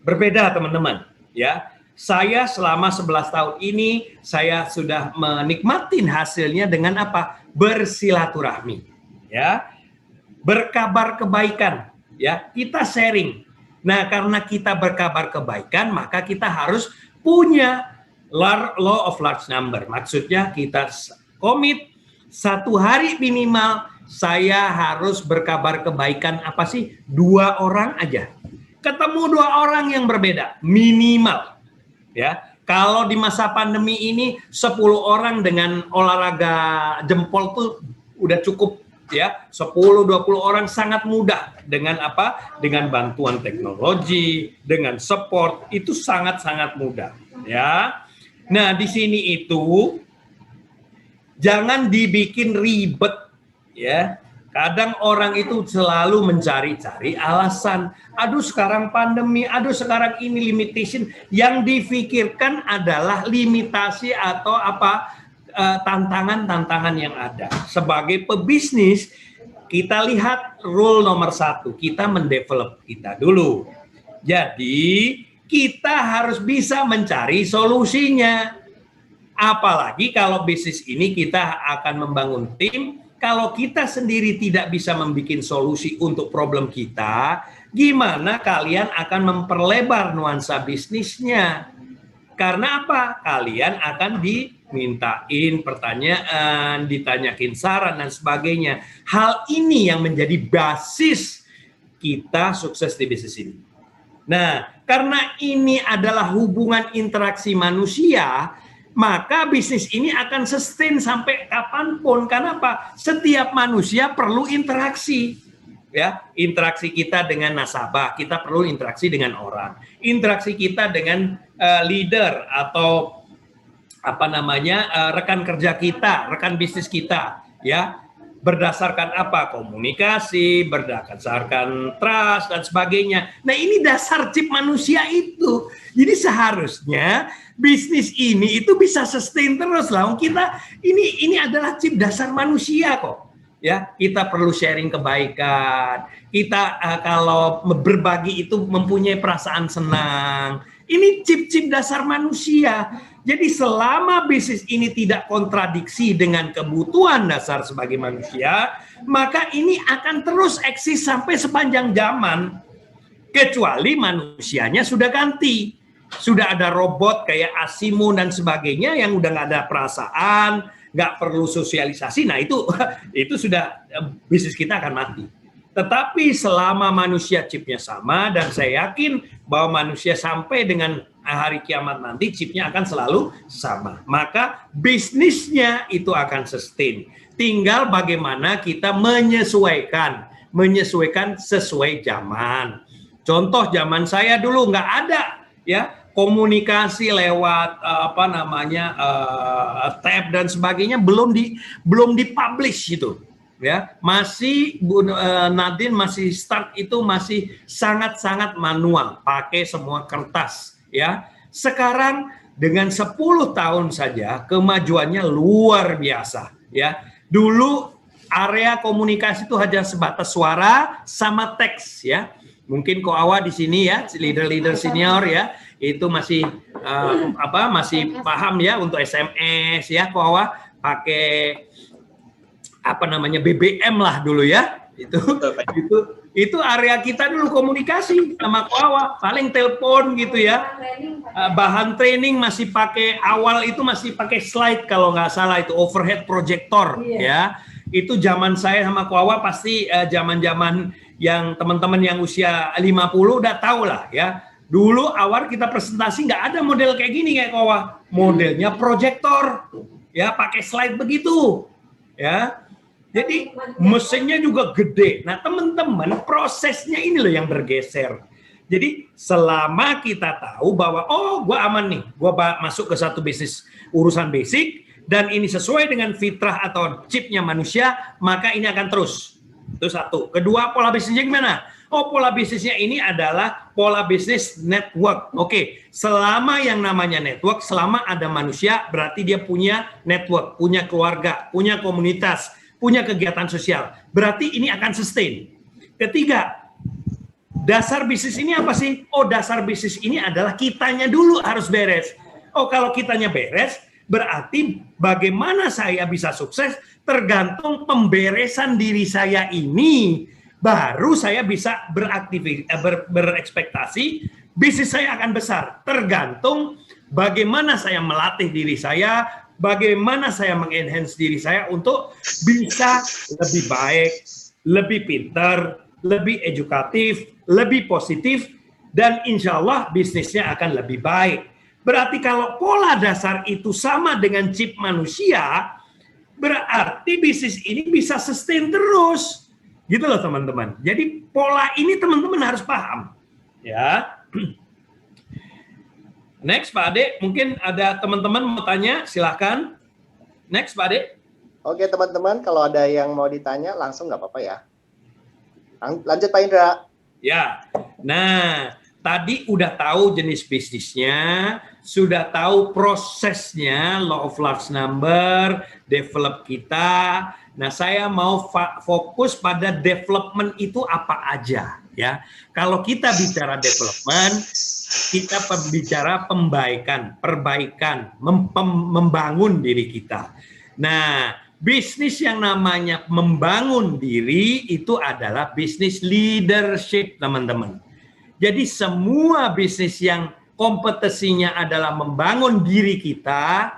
Berbeda teman-teman, ya. Saya selama 11 tahun ini saya sudah menikmatin hasilnya dengan apa? Bersilaturahmi, ya. Berkabar kebaikan, ya. Kita sharing. Nah, karena kita berkabar kebaikan, maka kita harus punya law of large number. Maksudnya kita komit 1 hari minimal saya harus berkabar kebaikan apa sih? 2 orang aja. Ketemu 2 orang yang berbeda minimal, ya. Kalau di masa pandemi ini 10 orang dengan olahraga jempol tuh udah cukup, ya. 10-20 orang sangat mudah dengan apa? Dengan bantuan teknologi, dengan support itu sangat-sangat mudah, ya. Nah, di sini itu jangan dibikin ribet, ya. Kadang orang itu selalu mencari-cari alasan. Aduh sekarang pandemi, aduh sekarang ini limitation. Yang difikirkan adalah limitasi atau apa tantangan-tantangan yang ada. Sebagai pebisnis, kita lihat rule nomor 1, kita mendevelop kita dulu. Jadi kita harus bisa mencari solusinya. Apalagi kalau bisnis ini kita akan membangun tim. Kalau kita sendiri tidak bisa membuat solusi untuk problem kita, gimana kalian akan memperlebar nuansa bisnisnya? Karena apa? Kalian akan dimintain pertanyaan, ditanyakin saran dan sebagainya. Hal ini yang menjadi basis kita sukses di bisnis ini. Nah, karena ini adalah hubungan interaksi manusia, maka bisnis ini akan sustain sampai kapanpun. Karena apa? Setiap manusia perlu interaksi, ya. Interaksi kita dengan nasabah, kita perlu interaksi dengan orang. Interaksi kita dengan leader atau apa namanya rekan kerja kita, rekan bisnis kita, ya. Berdasarkan apa? Komunikasi, berdasarkan trust dan sebagainya. Nah, ini dasar chip manusia itu. Jadi seharusnya bisnis ini itu bisa sustain terus lah. Kita ini adalah chip dasar manusia kok. Ya, kita perlu sharing kebaikan. Kita kalau berbagi itu mempunyai perasaan senang. Ini chip-chip dasar manusia. Jadi selama bisnis ini tidak kontradiksi dengan kebutuhan dasar sebagai manusia, maka ini akan terus eksis sampai sepanjang zaman. Kecuali manusianya sudah ganti. Sudah ada robot kayak Asimo dan sebagainya yang udah nggak ada perasaan, nggak perlu sosialisasi. Nah itu sudah bisnis kita akan mati. Tetapi selama manusia chipnya sama, dan saya yakin bahwa manusia sampai dengan hari kiamat nanti chipnya akan selalu sama, maka bisnisnya itu akan sustain. Tinggal bagaimana kita menyesuaikan sesuai zaman. Contoh zaman saya dulu nggak ada, ya, komunikasi lewat tab dan sebagainya, belum dipublish gitu. Ya, masih Nadine masih start itu masih sangat-sangat manual, pakai semua kertas, ya. Sekarang dengan 10 tahun saja kemajuannya luar biasa, ya. Dulu area komunikasi itu hanya sebatas suara sama teks, ya. Mungkin Ko Awa di sini ya, leader-leader senior ya, itu masih masih paham ya untuk SMS ya. Ko Awa pakai BBM lah dulu ya. Itu area kita dulu komunikasi sama Koawa, paling telepon gitu ya. Bahan training masih pakai awal itu masih pakai slide kalau nggak salah, itu overhead projector ya. Itu zaman saya sama Koawa pasti zaman-zaman yang teman-teman yang usia 50 udah tahu lah ya. Dulu awal kita presentasi nggak ada model kayak gini kayak Koawa, modelnya projector ya, pakai slide begitu ya. Jadi mesinnya juga gede. Nah teman-teman, prosesnya ini loh yang bergeser. Jadi selama kita tahu bahwa oh gue aman nih, gue masuk ke satu bisnis urusan basic dan ini sesuai dengan fitrah atau chipnya manusia, maka ini akan terus. Itu satu. Kedua, pola bisnisnya gimana? Oh, pola bisnisnya ini adalah pola bisnis network. Oke, selama yang namanya network, selama ada manusia, berarti dia punya network, punya keluarga, punya komunitas, punya kegiatan sosial. Berarti ini akan sustain. Ketiga, dasar bisnis ini apa sih? Oh, dasar bisnis ini adalah kitanya dulu harus beres. Oh, kalau kitanya beres, berarti bagaimana saya bisa sukses tergantung pemberesan diri saya ini. Baru saya bisa berekspektasi bisnis saya akan besar. Tergantung bagaimana saya melatih diri saya, bagaimana saya mengenhance diri saya untuk bisa lebih baik, lebih pintar, lebih edukatif, lebih positif, dan insya Allah bisnisnya akan lebih baik. Berarti kalau pola dasar itu sama dengan chip manusia, berarti bisnis ini bisa sustain terus. Gitu loh teman-teman. Jadi pola ini teman-teman harus paham. Ya. Next Pak Ade, mungkin ada teman-teman mau tanya, silahkan. Next Pak Ade. Oke teman-teman, kalau ada yang mau ditanya langsung nggak apa-apa ya. Lanjut Pak Indra. Ya, nah tadi udah tahu jenis bisnisnya, sudah tahu prosesnya, law of large number, develop kita. Nah saya mau fokus pada development itu apa aja ya. Kalau kita bicara development, kita bicara perbaikan, membangun diri kita. Nah, bisnis yang namanya membangun diri itu adalah bisnis leadership, teman-teman. Jadi semua bisnis yang kompetisinya adalah membangun diri kita,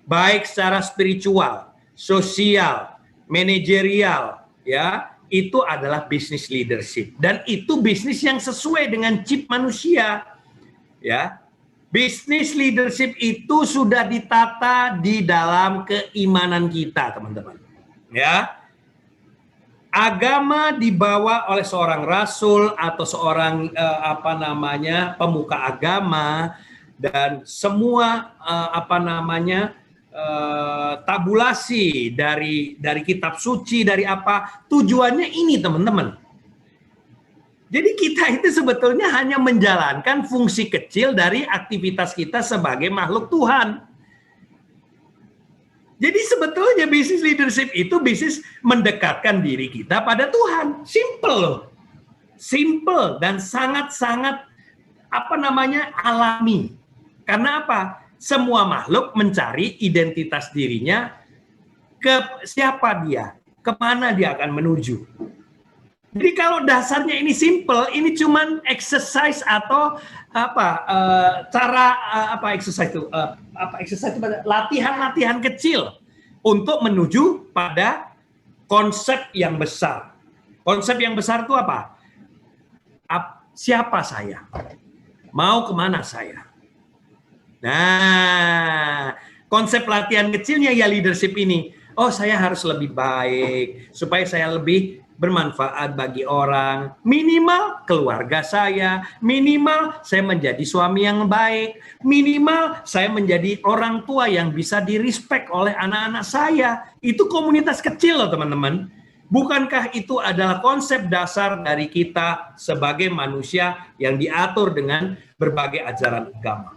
baik secara spiritual, sosial, manajerial, ya, itu adalah bisnis leadership. Dan itu bisnis yang sesuai dengan chip manusia, ya. Bisnis leadership itu sudah ditata di dalam keimanan kita, teman-teman. Ya. Agama dibawa oleh seorang rasul atau seorang pemuka agama, dan semua tabulasi dari kitab suci, dari apa tujuannya ini, teman-teman. Jadi kita itu sebetulnya hanya menjalankan fungsi kecil dari aktivitas kita sebagai makhluk Tuhan. Jadi sebetulnya bisnis leadership itu bisnis mendekatkan diri kita pada Tuhan. Simple loh. Simple dan sangat-sangat alami. Karena apa? Semua makhluk mencari identitas dirinya ke siapa dia, kemana dia akan menuju. Jadi kalau dasarnya ini simple, ini cuman exercise atau latihan-latihan kecil untuk menuju pada konsep yang besar. Konsep yang besar itu apa? Siapa saya? Mau kemana saya? Nah, konsep latihan kecilnya ya leadership ini. Oh, saya harus lebih baik supaya saya lebih bermanfaat bagi orang, minimal keluarga saya, minimal saya menjadi suami yang baik, minimal saya menjadi orang tua yang bisa direspek oleh anak-anak saya. Itu komunitas kecil loh teman-teman. Bukankah itu adalah konsep dasar dari kita sebagai manusia yang diatur dengan berbagai ajaran agama?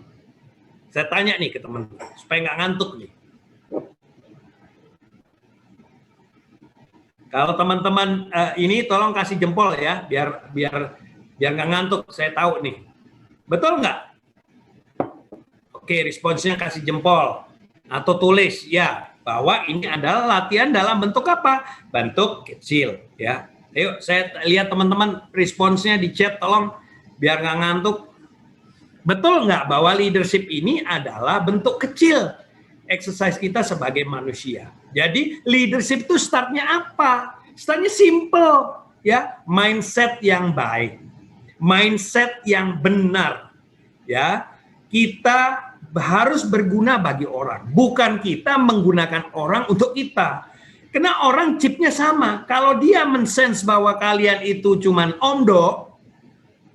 Saya tanya nih ke teman-teman supaya nggak ngantuk nih. Kalau teman-teman ini tolong kasih jempol ya, biar nggak ngantuk. Saya tahu nih, betul nggak? Oke, responsnya kasih jempol atau tulis ya bahwa ini adalah latihan dalam bentuk apa? Bentuk kecil ya. Ayo, saya lihat teman-teman responsnya di chat, tolong biar nggak ngantuk. Betul nggak bahwa leadership ini adalah bentuk kecil exercise kita sebagai manusia. Jadi leadership itu startnya apa? Startnya simple, ya, mindset yang baik, mindset yang benar, ya. Kita harus berguna bagi orang, bukan kita menggunakan orang untuk kita. Karena orang chipnya sama. Kalau dia mensense bahwa kalian itu cuman omdo,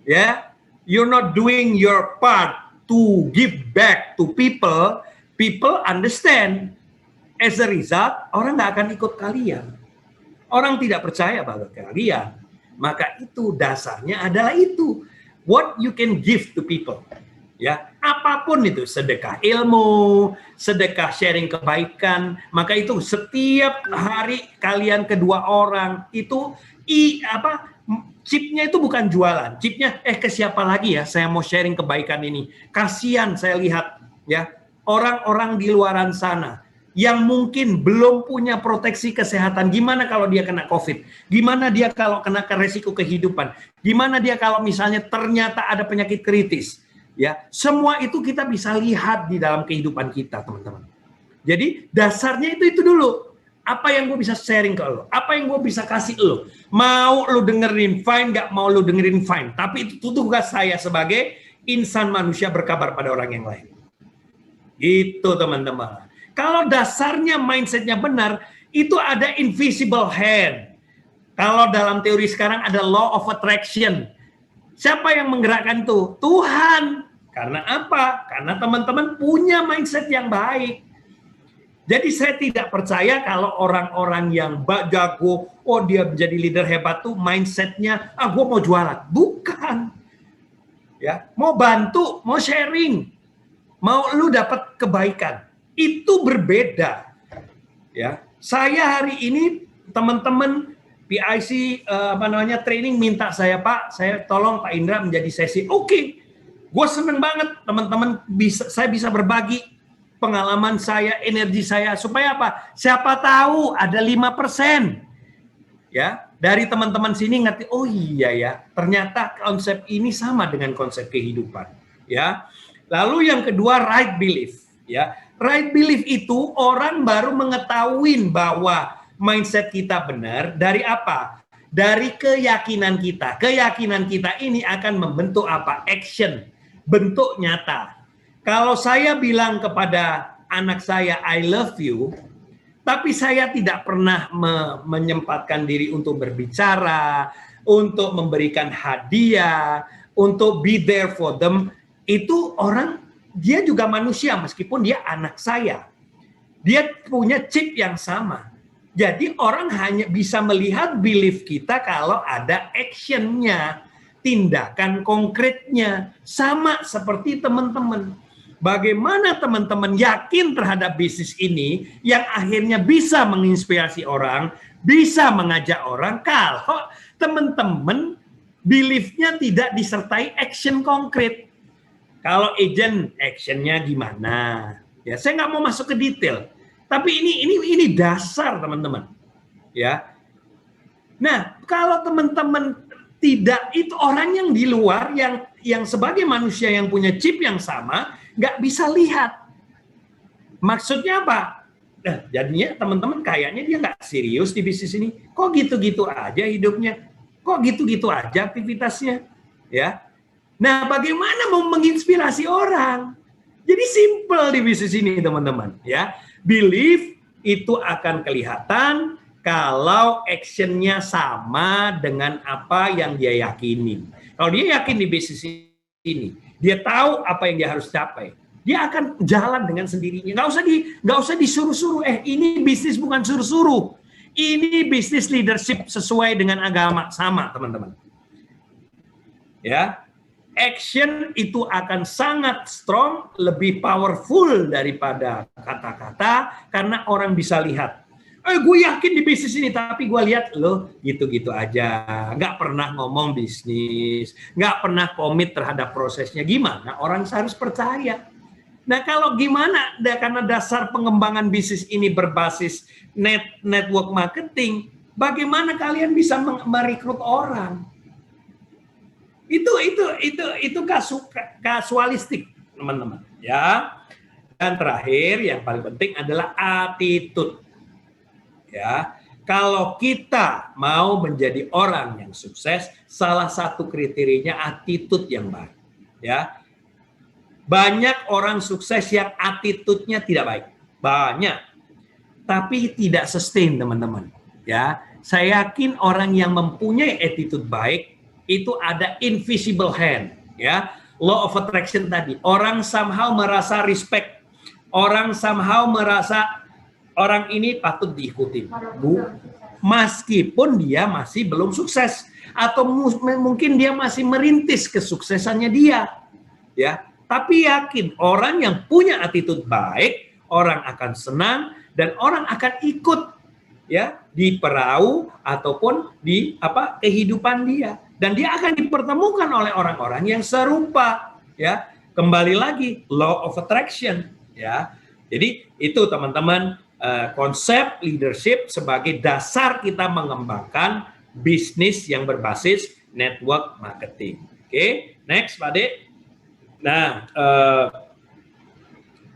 ya, you're not doing your part to give back to people, people understand. As a result, orang nggak akan ikut kalian. Orang tidak percaya pada kalian. Maka itu dasarnya adalah itu. What you can give to people. Ya, apapun itu, sedekah ilmu, sedekah sharing kebaikan, maka itu setiap hari kalian kedua orang itu chipnya itu bukan jualan, chipnya ke siapa lagi ya saya mau sharing kebaikan ini. Kasihan saya lihat ya orang-orang di luaran sana yang mungkin belum punya proteksi kesehatan. Gimana kalau dia kena COVID? Gimana dia kalau kena resiko kehidupan? Gimana dia kalau misalnya ternyata ada penyakit kritis? Ya, semua itu kita bisa lihat di dalam kehidupan kita, teman-teman. Jadi dasarnya itu dulu. Apa yang gue bisa sharing ke lo? Apa yang gue bisa kasih lo? Mau lo dengerin fine, nggak mau lo dengerin fine. Tapi itu tugas saya sebagai insan manusia berkabar pada orang yang lain. Itu teman-teman. Kalau dasarnya mindsetnya benar, itu ada invisible hand. Kalau dalam teori sekarang ada law of attraction. Siapa yang menggerakkan itu? Tuhan. Karena apa? Karena teman-teman punya mindset yang baik. Jadi saya tidak percaya kalau orang-orang yang jago, dia menjadi leader hebat tuh mindsetnya, gue mau jualan. Bukan. Ya, mau bantu, mau sharing, mau lu dapat kebaikan. Itu berbeda. Ya, saya hari ini teman-teman PIC training minta saya, Pak, saya tolong Pak Indra menjadi sesi. Oke. Gue seneng banget teman-teman saya bisa berbagi pengalaman saya, energi saya supaya apa? Siapa tahu ada 5% ya dari teman-teman sini ngerti, oh iya ya, ternyata konsep ini sama dengan konsep kehidupan, ya. Lalu yang kedua, right belief, ya. Right belief itu orang baru mengetahui bahwa mindset kita benar dari apa? Dari keyakinan kita. Keyakinan kita ini akan membentuk apa? Action, bentuk nyata. Kalau saya bilang kepada anak saya, I love you, tapi saya tidak pernah menyempatkan diri untuk berbicara, untuk memberikan hadiah, untuk be there for them, itu orang, dia juga manusia meskipun dia anak saya. Dia punya chip yang sama. Jadi orang hanya bisa melihat belief kita kalau ada actionnya, tindakan konkretnya. Sama seperti teman-teman. Bagaimana teman-teman yakin terhadap bisnis ini yang akhirnya bisa menginspirasi orang, bisa mengajak orang kalau teman-teman beliefnya tidak disertai action konkret. Kalau agent, actionnya gimana? Ya, saya nggak mau masuk ke detail. Tapi ini dasar teman-teman. Ya. Nah, kalau teman-teman tidak, itu orang yang di luar yang sebagai manusia yang punya chip yang sama nggak bisa lihat. Maksudnya apa? Nah, jadinya teman-teman kayaknya dia nggak serius di bisnis ini. Kok gitu-gitu aja hidupnya? Kok gitu-gitu aja aktivitasnya? Ya. Nah, bagaimana mau menginspirasi orang? Jadi simple di bisnis ini, teman-teman. Ya, belief itu akan kelihatan kalau actionnya sama dengan apa yang dia yakini. Kalau dia yakin di bisnis ini, dia tahu apa yang dia harus capai. Dia akan jalan dengan sendirinya. Nggak usah disuruh-suruh. Ini bisnis bukan suruh-suruh. Ini bisnis leadership sesuai dengan agama, sama teman-teman. Ya, action itu akan sangat strong, lebih powerful daripada kata-kata karena orang bisa lihat. Gue yakin di bisnis ini, tapi gue lihat lo gitu-gitu aja, nggak pernah ngomong bisnis, nggak pernah komit terhadap prosesnya. Gimana orang harus percaya? Nah, kalau gimana? Karena dasar pengembangan bisnis ini berbasis network marketing, Bagaimana kalian bisa merekrut orang? Itu kasualistik, teman-teman. Ya. Dan terakhir yang paling penting adalah attitude. Ya. Kalau kita mau menjadi orang yang sukses, salah satu kriterianya attitude yang baik. Ya. Banyak orang sukses yang attitude-nya tidak baik. Banyak. Tapi tidak sustain, teman-teman. Ya. Saya yakin orang yang mempunyai attitude baik itu ada invisible hand, ya. Law of attraction tadi. Orang somehow merasa respect. Orang somehow merasa orang ini patut diikuti. Meskipun dia masih belum sukses atau mungkin dia masih merintis kesuksesannya dia. Ya, tapi yakin orang yang punya attitude baik, orang akan senang dan orang akan ikut ya di perahu ataupun di kehidupan dia. Dan dia akan dipertemukan oleh orang-orang yang serupa, ya. Kembali lagi law of attraction, ya. Jadi itu teman-teman konsep leadership sebagai dasar kita mengembangkan bisnis yang berbasis network marketing. Oke, next Pak Ade. Nah,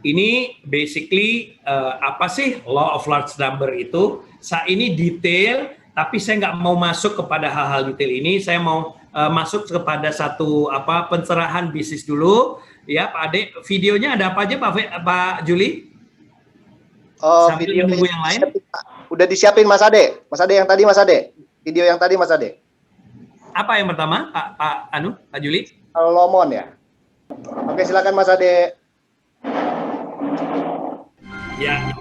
ini basically apa sih law of large number itu? Saat ini detail. Tapi saya nggak mau masuk kepada hal-hal detail ini. Saya mau masuk kepada satu pencerahan bisnis dulu. Ya, Pak Ade. Videonya ada apa aja, Pak Juli? Sambil Video nunggu yang lain. Udah disiapin Mas Ade. Mas Ade yang tadi, Mas Ade. Video yang tadi, Mas Ade. Apa yang pertama, Pak Juli? Lomon ya. Oke, silakan Mas Ade. Ya.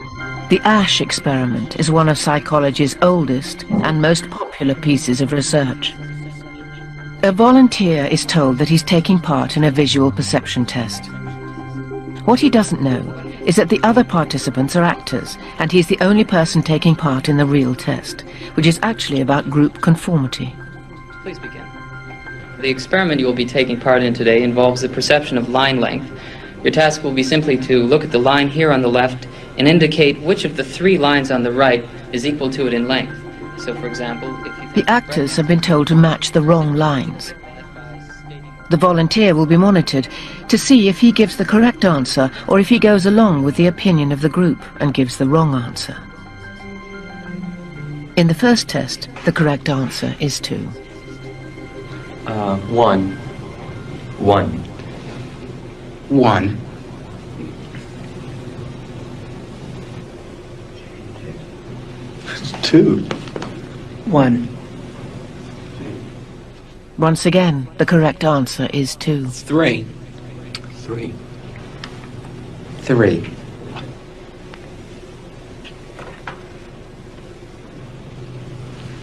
The Ash experiment is one of psychology's oldest and most popular pieces of research. A volunteer is told that he's taking part in a visual perception test. What he doesn't know is that the other participants are actors, and he's the only person taking part in the real test, which is actually about group conformity. Please begin. The experiment you will be taking part in today involves the perception of line length. Your task will be simply to look at the line here on the left and indicate which of the 3 lines on the right is equal to it in length. So, for example, if you... The actors have been told to match the wrong lines. The volunteer will be monitored to see if he gives the correct answer or if he goes along with the opinion of the group and gives the wrong answer. In the first test, the correct answer is 2. 1. 1. 1. 2. 1. Once again, the correct answer is 2. 3. 3. 3.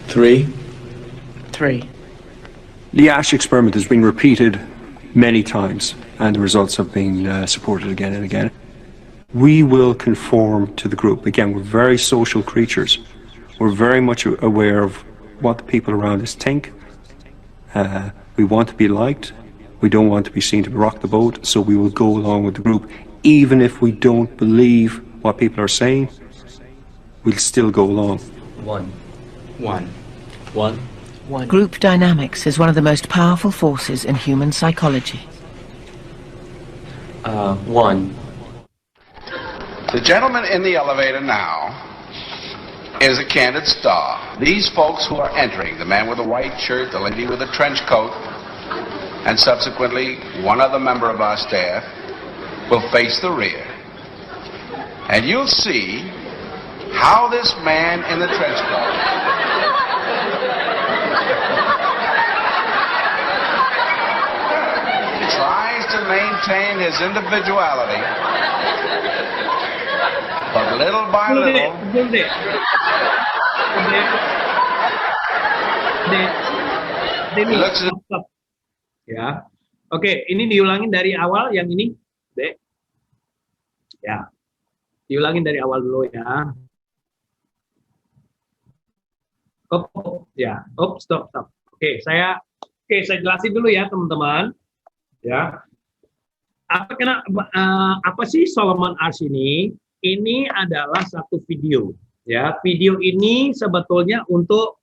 3. 3. The Ash experiment has been repeated many times, and the results have been supported again and again. We will conform to the group. Again, we're very social creatures. We're very much aware of what the people around us think. We want to be liked. We don't want to be seen to rock the boat, so we will go along with the group. Even if we don't believe what people are saying, we'll still go along. 1. 1. 1. 1. Group dynamics is one of the most powerful forces in human psychology. 1. The gentleman in the elevator now is a candid star. These folks who are entering, the man with the white shirt, the lady with the trench coat, and subsequently one other member of our staff, will face the rear. And you'll see how this man in the trench coat tries to maintain his individuality, but little by little. Ya, oke, ini diulangin dari awal yang ini, Dek. Ya, diulangin dari awal dulu ya. Stop. Oke, saya jelasin dulu ya teman-teman. Ya, apa sih Solomon Ash ini? Ini adalah satu video. Ya, video ini sebetulnya untuk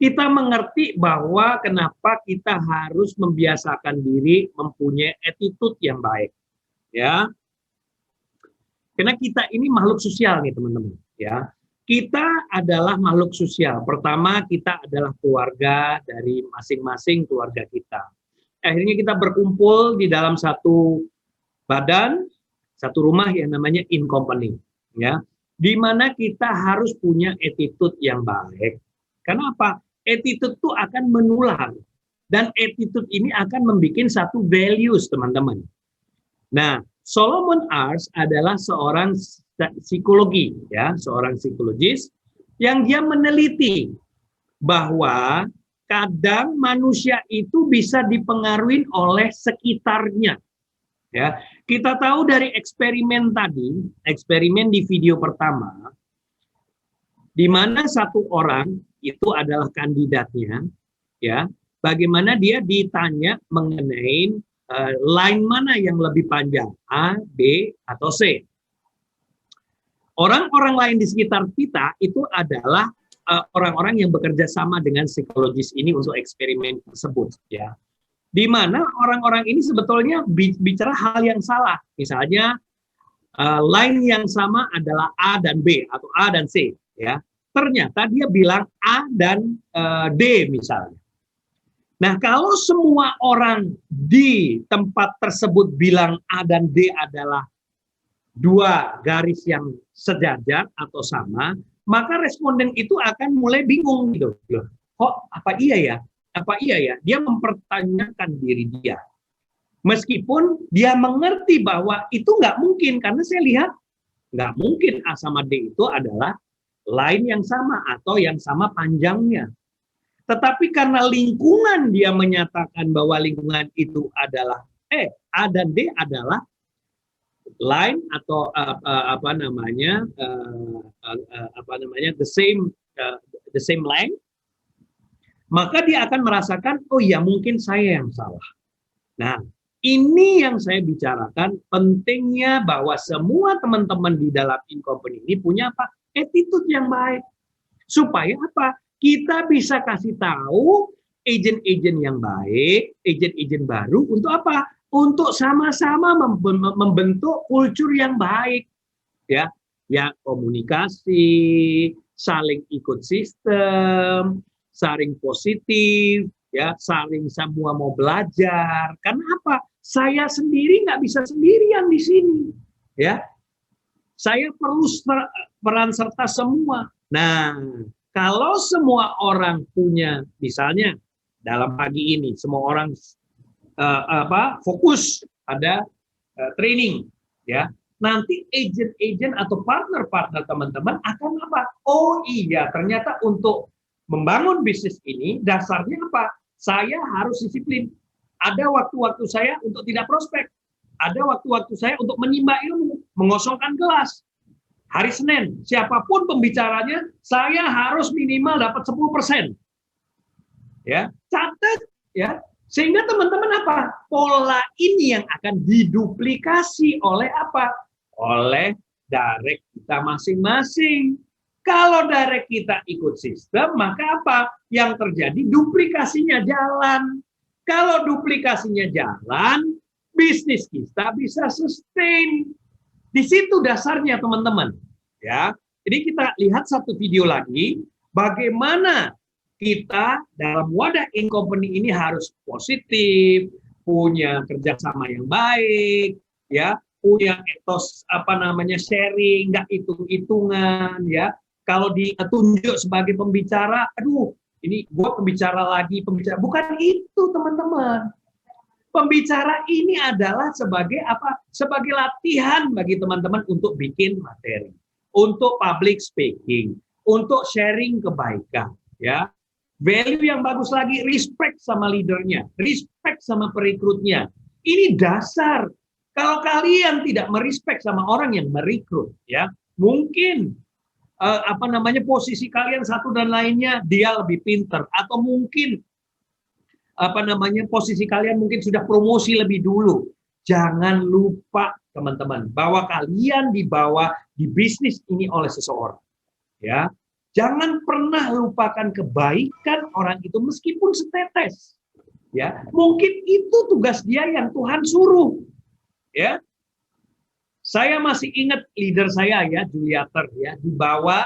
kita mengerti bahwa kenapa kita harus membiasakan diri mempunyai attitude yang baik. Ya. Karena kita ini makhluk sosial nih, teman-teman, ya. Kita adalah makhluk sosial. Pertama, kita adalah keluarga dari masing-masing keluarga kita. Akhirnya kita berkumpul di dalam satu badan, satu rumah yang namanya in company, ya. Di mana kita harus punya attitude yang baik. Karena apa? Attitude itu akan menular. Dan attitude ini akan membuat satu values, teman-teman. Nah, Solomon Asch adalah seorang psikologi, ya, seorang psikologis yang dia meneliti bahwa kadang manusia itu bisa dipengaruhi oleh sekitarnya. Ya, kita tahu dari eksperimen tadi, eksperimen di video pertama, di mana satu orang itu adalah kandidatnya, ya, bagaimana dia ditanya mengenai line mana yang lebih panjang, A, B, atau C. Orang-orang lain di sekitar kita itu adalah orang-orang yang bekerja sama dengan psikologis ini untuk eksperimen tersebut, ya. Di mana orang-orang ini sebetulnya bicara hal yang salah. Misalnya line yang sama adalah A dan B atau A dan C, ya. Ternyata dia bilang A dan D misalnya. Nah, kalau semua orang di tempat tersebut bilang A dan D adalah dua garis yang sejajar atau sama, maka responden itu akan mulai bingung gitu. Kok apa iya ya? Apa iya ya? Dia mempertanyakan diri dia. Meskipun dia mengerti bahwa itu nggak mungkin, karena saya lihat nggak mungkin A sama D itu adalah line yang sama atau yang sama panjangnya. Tetapi karena lingkungan dia menyatakan bahwa lingkungan itu adalah A dan D adalah line atau the same line, maka dia akan merasakan, oh ya mungkin saya yang salah. Nah, ini yang saya bicarakan, pentingnya bahwa semua teman-teman di dalam in company ini punya apa? Attitude yang baik. Supaya apa? Kita bisa kasih tahu agen-agen yang baik, agen-agen baru untuk apa? Untuk sama-sama membentuk kultur yang baik, ya, ya komunikasi, saling ikut sistem, saling positif, ya, saling semua mau belajar. Karena apa? Saya sendiri nggak bisa sendirian di sini, ya. Saya perlu peran serta semua. Nah, kalau semua orang punya, misalnya dalam pagi ini, semua orang fokus pada training, ya. Nanti agent-agent atau partner-partner teman-teman akan apa? Oh iya, ternyata untuk membangun bisnis ini dasarnya apa? Saya harus disiplin. Ada waktu-waktu saya untuk tidak prospek. Ada waktu-waktu saya untuk menimba ilmu, mengosongkan kelas. Hari Senin, siapapun pembicaranya, saya harus minimal dapat 10%. Ya, catat, ya. Sehingga teman-teman apa? Pola ini yang akan diduplikasi oleh apa? Oleh direct kita masing-masing. Kalau direct kita ikut sistem, maka apa? Yang terjadi duplikasinya jalan. Kalau duplikasinya jalan, bisnis kita bisa sustain. Di situ dasarnya, teman-teman. Ya. Jadi kita lihat satu video lagi, bagaimana kita dalam wadah in company ini harus positif, punya kerjasama yang baik, ya, punya etos sharing, nggak hitung-hitungan, ya. Kalau ditunjuk sebagai pembicara, aduh, ini gua pembicara. Bukan itu, teman-teman. Pembicara ini adalah sebagai apa? Sebagai latihan bagi teman-teman untuk bikin materi, untuk public speaking, untuk sharing kebaikan, ya. Value yang bagus lagi, respect sama leadernya, respect sama perekrutnya. Ini dasar. Kalau kalian tidak merespek sama orang yang merekrut, ya, mungkin posisi kalian satu dan lainnya dia lebih pinter, atau mungkin posisi kalian mungkin sudah promosi lebih dulu. Jangan lupa, teman-teman, bahwa kalian dibawa di bisnis ini oleh seseorang. Ya, jangan pernah lupakan kebaikan orang itu meskipun setetes. Ya, mungkin itu tugas dia yang Tuhan suruh. Ya, saya masih ingat leader saya ya, Juliater ya,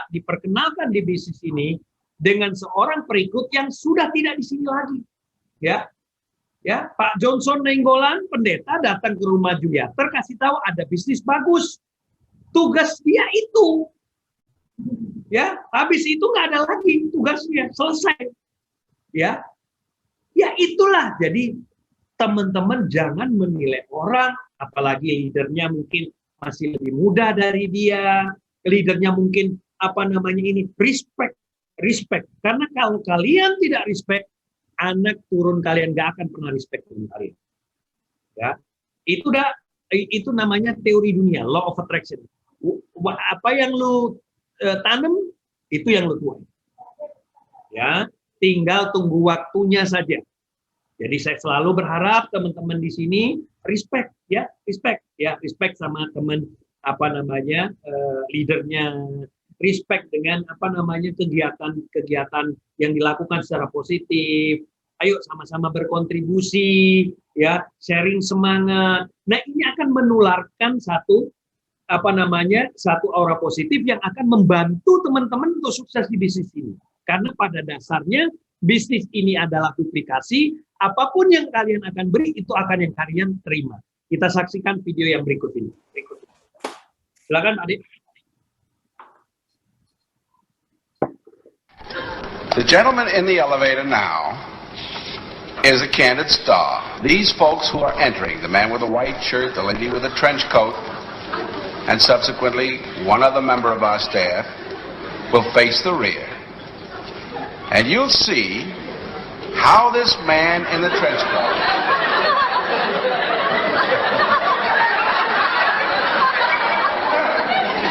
diperkenalkan di bisnis ini dengan seorang perikut yang sudah tidak di sini lagi. Ya, ya, Pak Johnson Nenggolan, pendeta datang ke rumah Juliater, kasih tahu ada bisnis bagus. Tugas dia itu. Ya, habis itu nggak ada lagi tugasnya, selesai. Ya, ya itulah. Jadi teman-teman jangan menilai orang, apalagi leadernya mungkin masih lebih muda dari dia, leadernya mungkin respect. Karena kalau kalian tidak respect, anak turun kalian nggak akan pernah respect dengan kalian. Ya, itu namanya teori dunia, law of attraction. Apa yang lu tanam itu yang lu tuai. Ya, tinggal tunggu waktunya saja. Jadi saya selalu berharap teman-teman di sini respect sama teman leadernya, respect dengan kegiatan yang dilakukan secara positif. Ayo sama-sama berkontribusi, ya, sharing semangat. Nah, ini akan menularkan satu aura positif yang akan membantu teman-teman untuk sukses di bisnis ini. Karena pada dasarnya bisnis ini adalah duplikasi, apapun yang kalian akan beri itu akan yang kalian terima. Kita saksikan video yang berikut ini. Silakan Adik. The gentleman in the elevator now is a candid star. These folks who are entering, the man with the white shirt, the lady with the trench coat, and subsequently one other member of our staff will face the rear. And you'll see how this man in the trench coat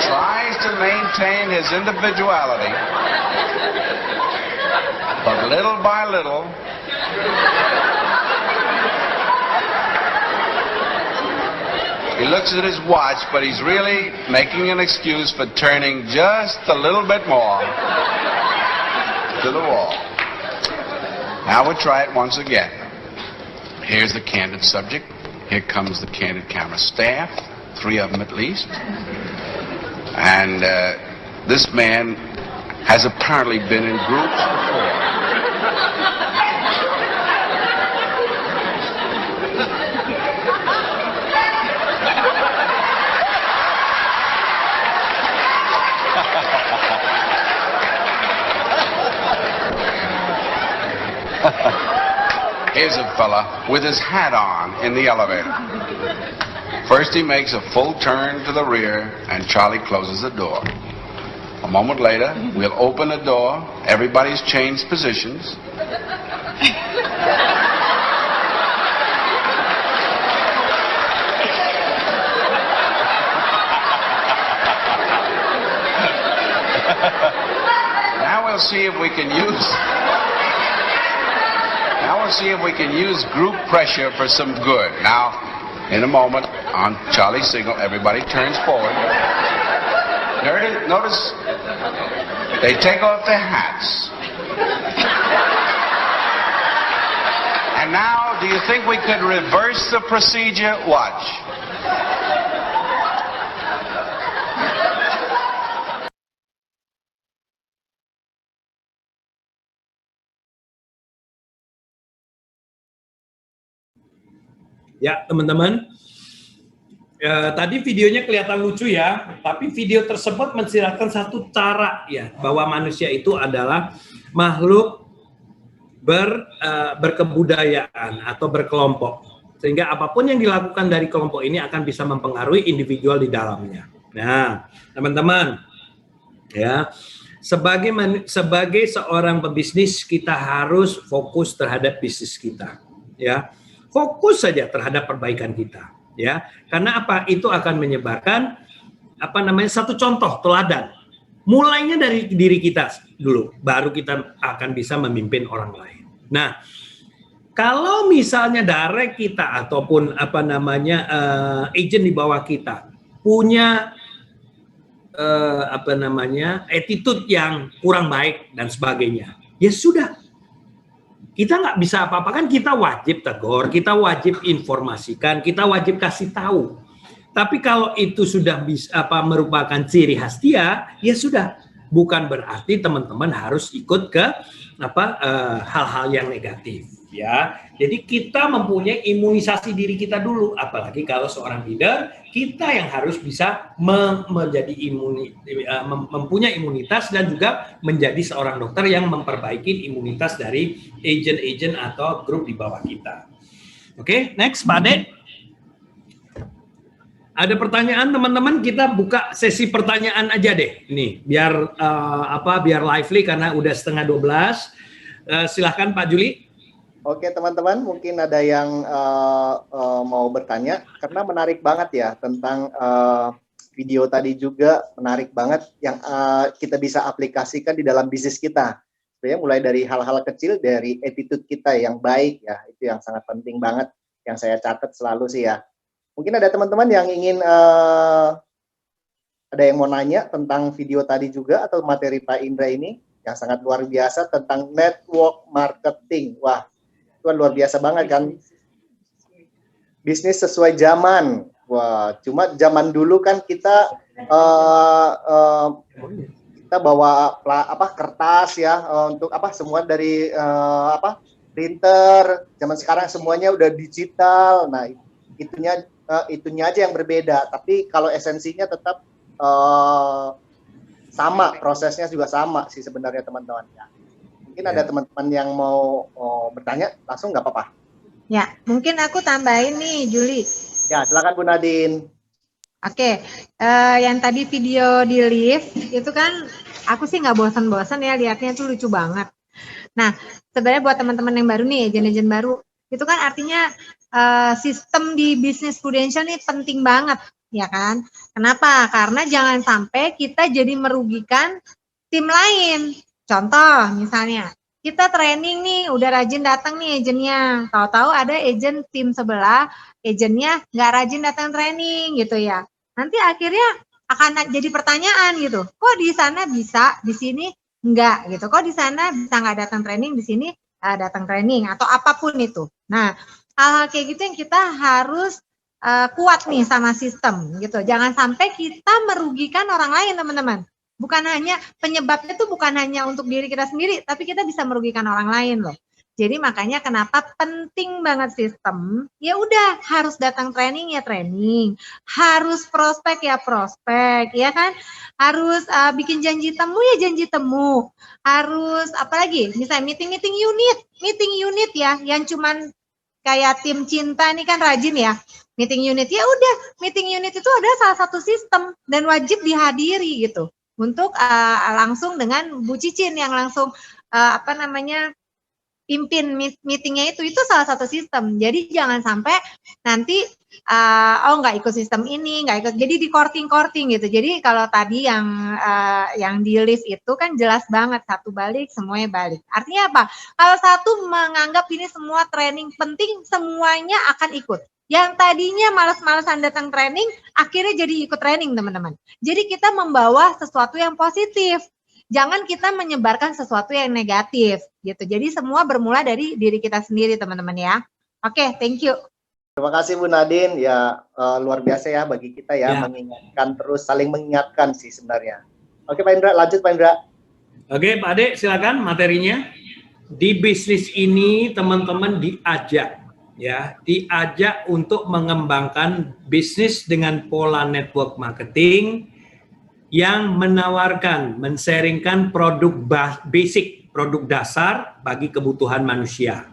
tries to maintain his individuality, but little by little he looks at his watch, but he's really making an excuse for turning just a little bit more to the wall. Now we'll try it once again. Here's the candid subject. Here comes the candid camera staff, 3 of them at least. And this man has apparently been in groups before. Here's a fella with his hat on in the elevator. First he makes a full turn to the rear and Charlie closes the door. A moment later, we'll open the door, everybody's changed positions. Now we'll see if we can use group pressure for some good. Now, in a moment, on Charlie's signal, everybody turns forward. Notice they take off their hats. And now, do you think we could reverse the procedure? Watch. Ya, teman-teman, tadi videonya kelihatan lucu ya, tapi video tersebut menceritakan satu cara ya, bahwa manusia itu adalah makhluk berkebudayaan atau berkelompok. Sehingga apapun yang dilakukan dari kelompok ini akan bisa mempengaruhi individual di dalamnya. Nah, teman-teman, ya, sebagai seorang pebisnis kita harus fokus terhadap bisnis kita, ya. Fokus saja terhadap perbaikan kita, ya. Karena apa? Itu akan menyebarkan satu contoh teladan. Mulainya dari diri kita dulu, baru kita akan bisa memimpin orang lain. Nah, kalau misalnya direct kita ataupun agen di bawah kita punya attitude yang kurang baik dan sebagainya, ya sudah. Kita nggak bisa apa-apa, kan kita wajib tegur, kita wajib informasikan, kita wajib kasih tahu. Tapi kalau itu sudah bisa merupakan ciri khas dia, ya sudah. Bukan berarti teman-teman harus ikut ke hal-hal yang negatif, ya. Jadi kita mempunyai imunisasi diri kita dulu, apalagi kalau seorang leader, kita yang harus bisa mempunyai imunitas dan juga menjadi seorang dokter yang memperbaiki imunitas dari agent-agent atau grup di bawah kita. Oke, next Pak Ade. Ada pertanyaan teman-teman, kita buka sesi pertanyaan aja deh. Nih, biar biar lively karena udah 11:30. Silahkan Pak Juli. Oke teman-teman, mungkin ada yang mau bertanya karena menarik banget ya tentang video tadi juga menarik banget yang kita bisa aplikasikan di dalam bisnis kita. Sebenarnya mulai dari hal-hal kecil, dari attitude kita yang baik ya, itu yang sangat penting banget yang saya catat selalu sih ya. Mungkin ada teman-teman yang ingin ada yang mau nanya tentang video tadi juga atau materi Pak Indra ini yang sangat luar biasa tentang network marketing. Wah, itu luar biasa banget kan. Bisnis sesuai zaman. Wah, cuma zaman dulu kan kita kita bawa kertas ya untuk semua dari printer. Zaman sekarang semuanya udah digital. Nah, itunya aja yang berbeda, tapi kalau esensinya tetap sama, prosesnya juga sama sih sebenarnya teman-teman ya. Mungkin ada teman-teman yang mau bertanya, langsung nggak apa-apa. Ya, mungkin aku tambahin nih, Juli. Ya, silakan Bu Nadine. Oke, yang tadi video di live itu kan aku sih nggak bosan-bosan ya lihatnya, tuh lucu banget. Nah, sebenarnya buat teman-teman yang baru nih, agen-agen baru, itu kan artinya sistem di bisnis Prudential nih penting banget, ya kan? Kenapa? Karena jangan sampai kita jadi merugikan tim lain. Contoh, misalnya, kita training nih, udah rajin datang nih agennya. Tahu-tahu ada agen tim sebelah, agennya nggak rajin datang training gitu ya. Nanti akhirnya akan jadi pertanyaan gitu. Kok di sana bisa, di sini enggak gitu. Kok di sana bisa nggak datang training, di sini datang training atau apapun itu. Nah, hal-hal kayak gitu yang kita harus kuat nih sama sistem gitu. Jangan sampai kita merugikan orang lain, teman-teman. Bukan hanya penyebabnya tuh bukan hanya untuk diri kita sendiri, tapi kita bisa merugikan orang lain loh. Jadi makanya kenapa penting banget sistem. Ya udah, harus datang training ya training, harus prospek ya prospek, ya kan? Harus bikin janji temu ya janji temu. Harus apalagi? Misalnya meeting unit ya, yang cuman kayak tim cinta nih kan rajin ya, meeting unit ya udah, meeting unit itu ada salah satu sistem dan wajib dihadiri gitu untuk langsung dengan Bu Cicin yang langsung pimpin meetingnya itu salah satu sistem. Jadi jangan sampai nanti nggak ikut sistem ini, nggak ikut, jadi di korting gitu. Jadi kalau tadi yang di list itu kan jelas banget, satu balik semuanya balik. Artinya apa? Kalau satu menganggap ini semua training penting, semuanya akan ikut. Yang tadinya malas-malasan datang training, akhirnya jadi ikut training, teman-teman. Jadi kita membawa sesuatu yang positif. Jangan kita menyebarkan sesuatu yang negatif gitu. Jadi semua bermula dari diri kita sendiri, teman-teman ya. Oke, thank you. Terima kasih Bu Nadine. Ya luar biasa ya bagi kita ya, mengingatkan terus, saling mengingatkan sih sebenarnya. Oke Pak Indra, lanjut Pak Indra. Oke Pak Ade, silakan materinya. Di bisnis ini teman-teman diajak untuk mengembangkan bisnis dengan pola network marketing yang menawarkan, men-sharingkan produk basic, produk dasar bagi kebutuhan manusia.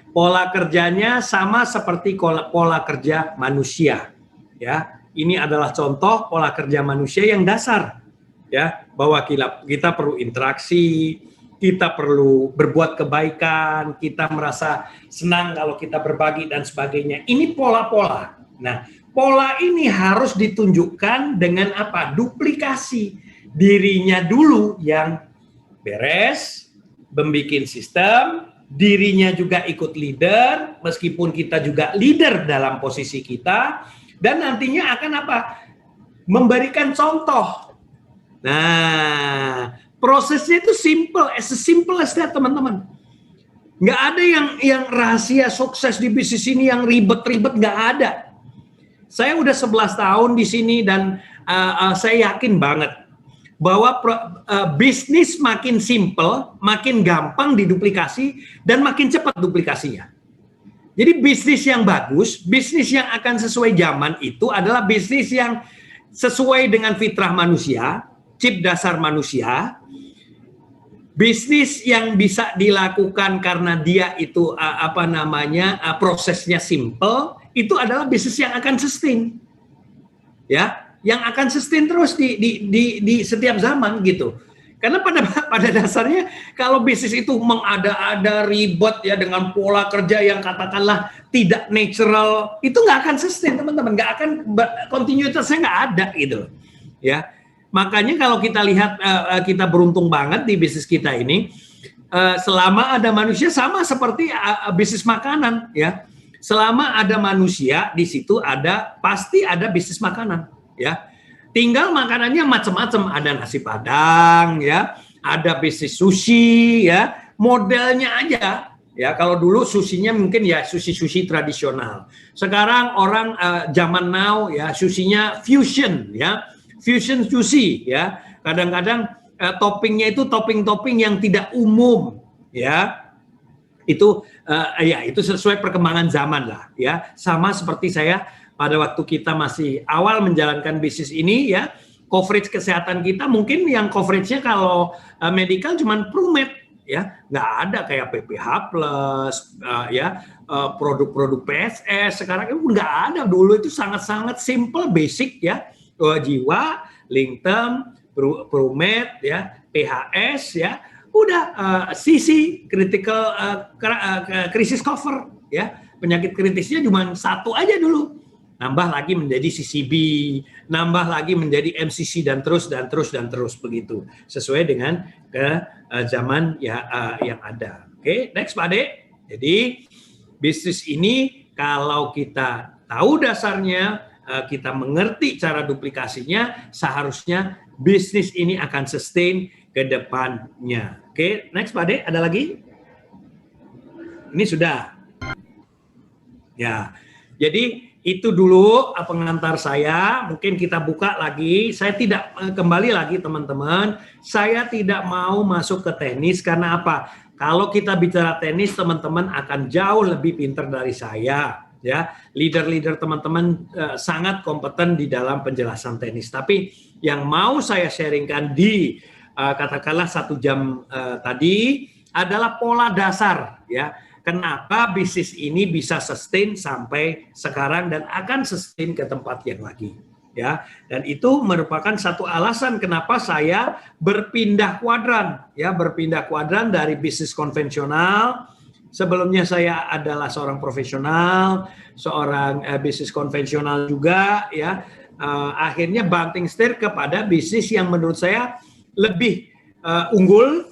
Pola kerjanya sama seperti pola kerja manusia. Ya, ini adalah contoh pola kerja manusia yang dasar. Ya, bahwa kita perlu interaksi, kita perlu berbuat kebaikan, kita merasa senang kalau kita berbagi dan sebagainya. Ini pola-pola. Nah, pola ini harus ditunjukkan dengan apa? Duplikasi dirinya dulu yang beres, membikin sistem, dirinya juga ikut leader, meskipun kita juga leader dalam posisi kita, dan nantinya akan apa? Memberikan contoh Nah, prosesnya itu simple as that, teman-teman. Nggak ada yang rahasia sukses di bisnis ini yang ribet-ribet, nggak ada. Saya udah 11 tahun di sini dan saya yakin banget bahwa bisnis makin simple, makin gampang diduplikasi dan makin cepat duplikasinya. Jadi bisnis yang bagus, bisnis yang akan sesuai zaman itu adalah bisnis yang sesuai dengan fitrah manusia, chip dasar manusia, bisnis yang bisa dilakukan karena dia itu prosesnya simple, itu adalah bisnis yang akan sustain, ya, yang akan sustain terus di setiap zaman gitu. Karena pada dasarnya kalau bisnis itu mengada-ada ribet ya dengan pola kerja yang katakanlah tidak natural, itu nggak akan sustain, teman-teman, nggak akan kontinuitasnya nggak ada gitu, ya. Makanya kalau kita lihat kita beruntung banget di bisnis kita ini, selama ada manusia sama seperti bisnis makanan, ya. Selama ada manusia di situ pasti ada bisnis makanan, ya. Tinggal makanannya macam-macam, ada nasi padang, ya, ada bisnis sushi, ya, modelnya aja, ya. Kalau dulu sushinya mungkin ya sushi tradisional. Sekarang orang zaman now ya sushinya fusion, ya, fusion sushi, ya. Kadang-kadang toppingnya itu topping-topping yang tidak umum, ya. Itu itu sesuai perkembangan zaman lah, ya. Sama seperti saya pada waktu kita masih awal menjalankan bisnis ini, ya, coverage kesehatan kita mungkin yang coveragenya kalau medical cuman Prumed, ya, nggak ada kayak PPH Plus, ya, produk-produk PSS. Sekarang itu nggak ada, dulu itu sangat-sangat simple, basic, ya, jiwa, long term, Prumed, ya, PHS, ya, udah CC, critical crisis cover, ya, penyakit kritisnya cuma satu aja dulu. Nambah lagi menjadi CCB, nambah lagi menjadi MCC dan terus begitu, sesuai dengan zaman ya yang ada. Oke, next Pak Ade. Jadi bisnis ini kalau kita tahu dasarnya, kita mengerti cara duplikasinya, seharusnya bisnis ini akan sustain ke depannya. Oke, next Pak Ade, ada lagi? Ini sudah. Ya. Jadi itu dulu pengantar saya, mungkin kita buka lagi. Saya tidak kembali lagi teman-teman, saya tidak mau masuk ke teknis karena apa? Kalau kita bicara teknis, teman-teman akan jauh lebih pintar dari saya, ya. Leader-leader teman-teman sangat kompeten di dalam penjelasan teknis. Tapi yang mau saya sharingkan di katakanlah 1 jam tadi adalah pola dasar, ya. Kenapa bisnis ini bisa sustain sampai sekarang dan akan sustain ke tempat yang lagi, ya. Dan itu merupakan satu alasan kenapa saya berpindah kuadran, ya, berpindah kuadran dari bisnis konvensional. Sebelumnya saya adalah seorang profesional, seorang bisnis konvensional juga, ya. Akhirnya banting setir kepada bisnis yang menurut saya lebih unggul,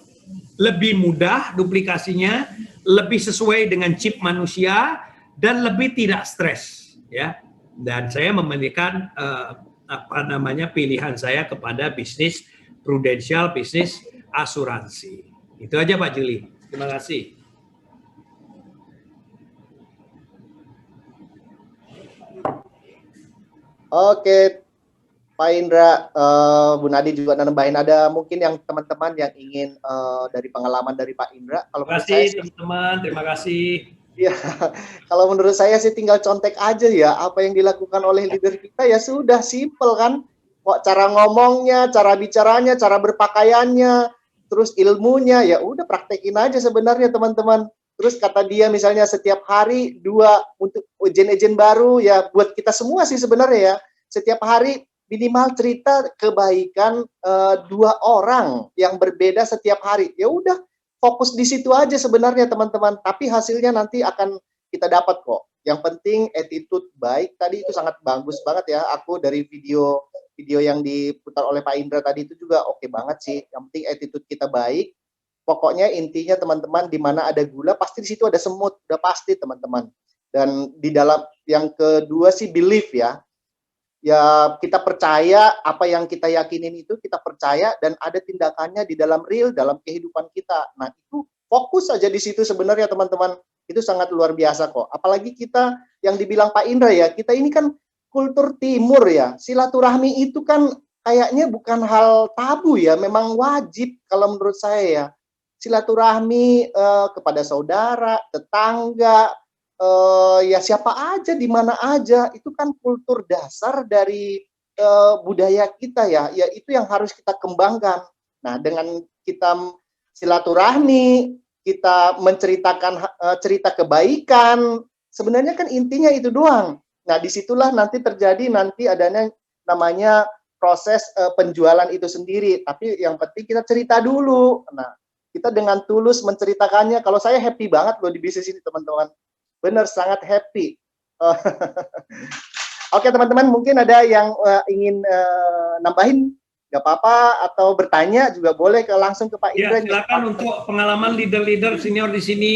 lebih mudah duplikasinya, lebih sesuai dengan chip manusia dan lebih tidak stres, ya. Dan saya memberikan pilihan saya kepada bisnis prudensial, bisnis asuransi. Itu aja Pak Juli. Terima kasih. Oke, Pak Indra, Bu Nadi juga nambahin, ada mungkin yang teman-teman yang ingin dari pengalaman dari Pak Indra. Kalau terima kasih teman-teman, terima kasih. Ya, kalau menurut saya sih tinggal contek aja ya, apa yang dilakukan oleh leader kita ya sudah simple kan. Kok cara ngomongnya, cara bicaranya, cara berpakaiannya, terus ilmunya, ya udah praktekin aja sebenarnya teman-teman. Terus kata dia misalnya setiap hari 2 untuk agent-agent baru, ya buat kita semua sih sebenarnya ya. Setiap hari minimal cerita kebaikan 2 orang yang berbeda setiap hari. Ya udah, fokus di situ aja sebenarnya teman-teman. Tapi hasilnya nanti akan kita dapat kok. Yang penting attitude baik. Tadi itu sangat bagus banget ya. Aku dari video yang diputar oleh Pak Indra tadi itu juga oke banget sih. Yang penting attitude kita baik. Pokoknya intinya teman-teman, di mana ada gula pasti di situ ada semut. Udah pasti teman-teman. Dan di dalam yang kedua sih belief ya. ya kita percaya apa yang kita yakinin itu kita percaya dan ada tindakannya di dalam real dalam kehidupan kita. Nah, itu fokus saja di situ sebenarnya teman-teman. Itu sangat luar biasa kok. Apalagi kita yang dibilang Pak Indra ya, kita ini kan kultur timur ya. Silaturahmi itu kan kayaknya bukan hal tabu ya, memang wajib kalau menurut saya ya. Silaturahmi kepada saudara, tetangga, ya siapa aja di mana aja, itu kan kultur dasar dari budaya kita ya, ya itu yang harus kita kembangkan. Nah, dengan kita silaturahmi, kita menceritakan cerita kebaikan, sebenarnya kan intinya itu doang. Nah, disitulah nanti terjadi nanti adanya namanya proses penjualan itu sendiri. Tapi yang penting kita cerita dulu. Nah, kita dengan tulus menceritakannya. Kalau saya happy banget loh di bisnis ini teman-teman. Benar, sangat happy. Oke teman-teman, mungkin ada yang ingin nambahin, nggak apa-apa, atau bertanya juga boleh langsung ke Pak Indra. Ya, silakan untuk pengalaman leader-leader senior di sini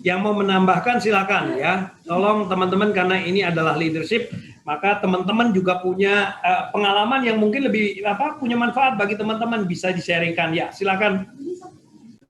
yang mau menambahkan silakan ya. Tolong teman-teman karena ini adalah leadership, maka teman-teman juga punya pengalaman yang mungkin lebih punya manfaat bagi teman-teman bisa di-sharingkan ya. Silakan.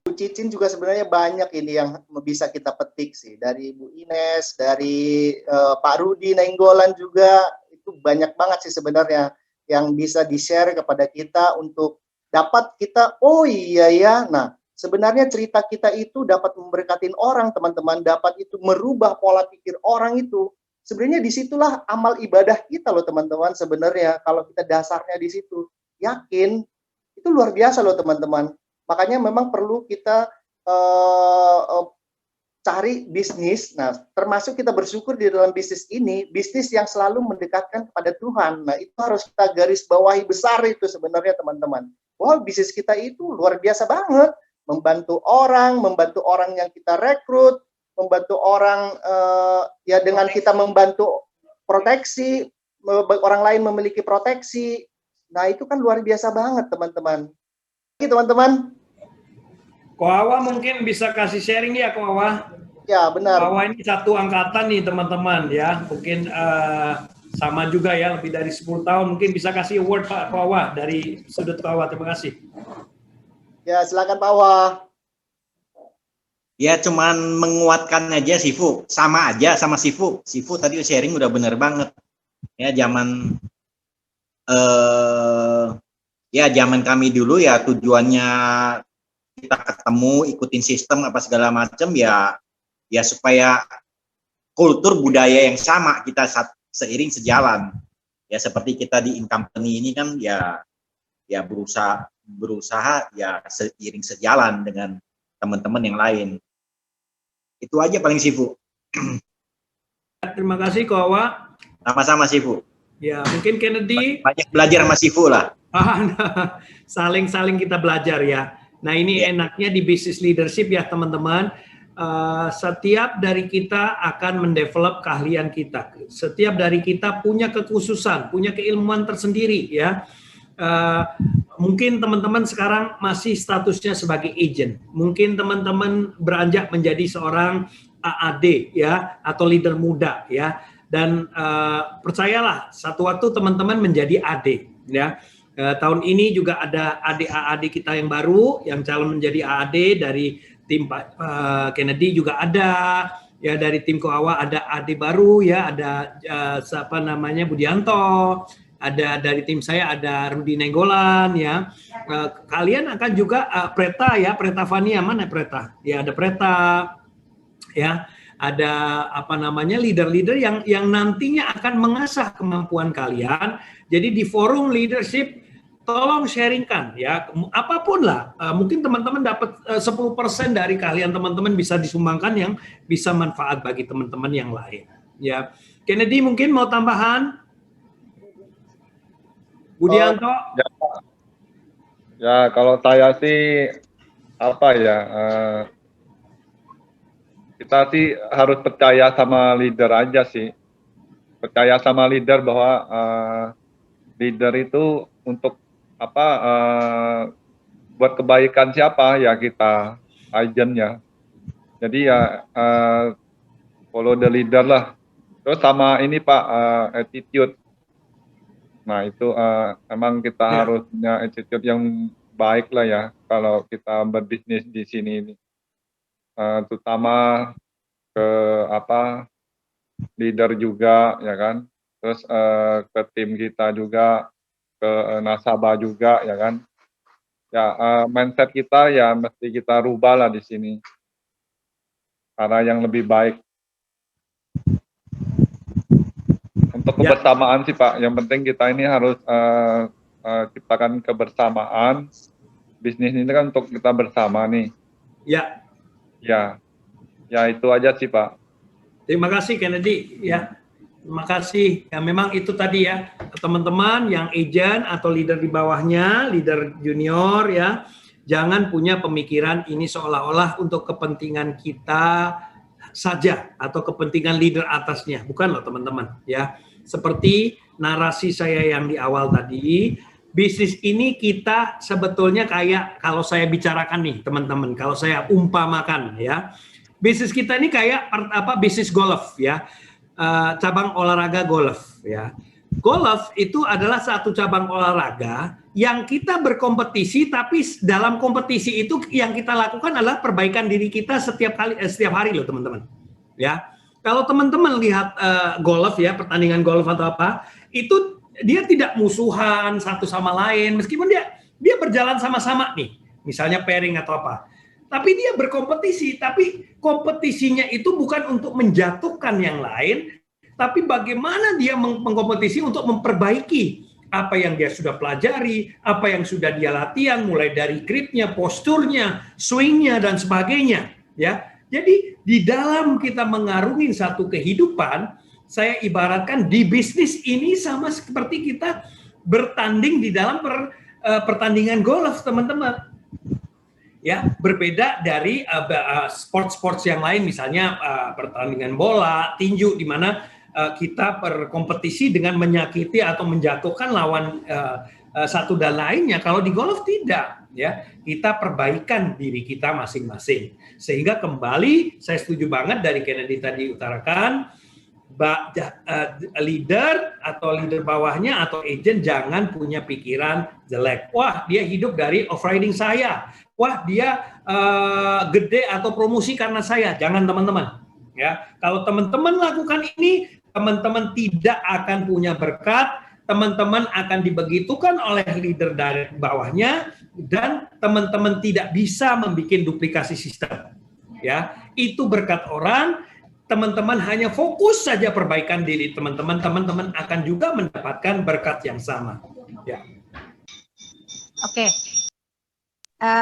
Bu Cicin juga sebenarnya banyak ini yang bisa kita petik sih, dari Bu Ines, dari Pak Rudi Nainggolan juga, itu banyak banget sih sebenarnya yang bisa di-share kepada kita untuk dapat kita, oh iya ya, nah sebenarnya cerita kita itu dapat memberkatin orang teman-teman, dapat itu merubah pola pikir orang itu. Sebenarnya disitulah amal ibadah kita loh teman-teman sebenarnya, kalau kita dasarnya di situ, yakin, itu luar biasa loh teman-teman. Makanya memang perlu kita cari bisnis, nah termasuk kita bersyukur di dalam bisnis ini, bisnis yang selalu mendekatkan kepada Tuhan. Nah itu harus kita garis bawahi besar itu sebenarnya teman-teman. Wah bisnis kita itu luar biasa banget, membantu orang yang kita rekrut, membantu orang ya dengan kita membantu proteksi, orang lain memiliki proteksi. Nah itu kan luar biasa banget teman-teman. Teman-teman, Koawa mungkin bisa kasih sharing ya Koawa. Ya benar. Koawa ini satu angkatan nih teman-teman ya, mungkin sama juga ya, lebih dari 10 tahun. Mungkin bisa kasih award Pak Koawa dari sudut Koawa. Terima kasih. Ya silakan Pak Koawa. Ya cuman menguatkan aja Sifu, sama aja sama Sifu. Sifu tadi sharing udah bener banget. Ya zaman zaman kami dulu ya tujuannya kita ketemu, ikutin sistem apa segala macam ya supaya kultur budaya yang sama kita seiring sejalan. Ya seperti kita di Incompany ini kan ya berusaha ya seiring sejalan dengan teman-teman yang lain. Itu aja paling Sifu. Terima kasih Koawa. Sama-sama Sifu. Ya mungkin Kennedy. Banyak belajar sama Sifu lah. Saling kita belajar ya. Nah ini enaknya di business leadership ya teman-teman. Setiap dari kita akan mendevelop keahlian kita. Setiap dari kita punya kekhususan, punya keilmuan tersendiri ya. Mungkin teman-teman sekarang masih statusnya sebagai agent. Mungkin teman-teman beranjak menjadi seorang AAD ya atau leader muda ya. Dan percayalah satu waktu teman-teman menjadi AD ya. Tahun ini juga ada AD kita yang baru yang calon menjadi AD dari tim Pak Kennedy juga ada ya, dari tim Koawa ada AD baru ya, ada siapa namanya Budianto, ada dari tim saya ada Rudi Nainggolan ya. Kalian akan juga Preta ya, Preta Fania, mana Preta? Ya ada Preta ya. Ada apa namanya leader-leader yang nantinya akan mengasah kemampuan kalian. Jadi di forum leadership tolong sharingkan ya, apapun lah. Mungkin teman-teman dapat 10% dari kalian teman-teman bisa disumbangkan yang bisa manfaat bagi teman-teman yang lain. Ya, Kennedy mungkin mau tambahan? Budianto? Ya kalau saya sih apa ya? Kita sih harus percaya sama leader aja sih. Percaya sama leader bahwa leader itu untuk apa buat kebaikan siapa ya kita agentnya. Jadi ya follow the leader lah. Terus sama ini Pak attitude. Nah itu emang kita harus punya attitude yang baik lah ya kalau kita berbisnis di sini ini. Terutama ke leader juga ya kan, terus ke tim kita juga, ke nasabah juga ya kan. Ya mindset kita ya mesti kita rubah lah di sini, karena yang lebih baik. Untuk kebersamaan sih Pak, yang penting kita ini harus ciptakan kebersamaan. Bisnis ini kan untuk kita bersama nih. Ya. Ya itu aja sih Pak. Terima kasih Kennedy ya. Terima kasih. Ya memang itu tadi ya, teman-teman yang agent atau leader di bawahnya, leader junior ya, jangan punya pemikiran ini seolah-olah untuk kepentingan kita saja atau kepentingan leader atasnya. Bukan loh teman-teman ya. Seperti narasi saya yang di awal tadi, bisnis ini kita sebetulnya kayak, kalau saya bicarakan nih teman-teman, kalau saya umpamakan ya, bisnis kita ini kayak bisnis golf ya, cabang olahraga golf ya. Golf itu adalah satu cabang olahraga yang kita berkompetisi, tapi dalam kompetisi itu yang kita lakukan adalah perbaikan diri kita setiap hari loh teman-teman ya. Kalau teman-teman lihat golf ya, pertandingan golf atau apa, itu dia tidak musuhan satu sama lain, meskipun dia berjalan sama-sama nih, misalnya pairing atau apa. Tapi dia berkompetisi, tapi kompetisinya itu bukan untuk menjatuhkan yang lain, tapi bagaimana dia mengkompetisi untuk memperbaiki apa yang dia sudah pelajari, apa yang sudah dia latihan, mulai dari gripnya, posturnya, swingnya, dan sebagainya. Ya, jadi di dalam kita mengarungi satu kehidupan, saya ibaratkan di bisnis ini sama seperti kita bertanding di dalam pertandingan golf, teman-teman. Ya, berbeda dari sport-sport yang lain, misalnya pertandingan bola, tinju, di mana kita berkompetisi dengan menyakiti atau menjatuhkan lawan satu dan lainnya. Kalau di golf tidak, ya, kita perbaikan diri kita masing-masing. Sehingga kembali, saya setuju banget dari Kennedy tadi utarakan, leader atau leader bawahnya atau agent jangan punya pikiran jelek. Wah, dia hidup dari off-riding saya. Wah, dia gede atau promosi karena saya. Jangan teman-teman. Ya, kalau teman-teman lakukan ini, teman-teman tidak akan punya berkat, teman-teman akan dibegitukan oleh leader dari bawahnya, dan teman-teman tidak bisa membuat duplikasi sistem. Ya, itu berkat orang. Teman-teman hanya fokus saja perbaikan diri teman-teman, teman-teman akan juga mendapatkan berkat yang sama. Ya. Oke.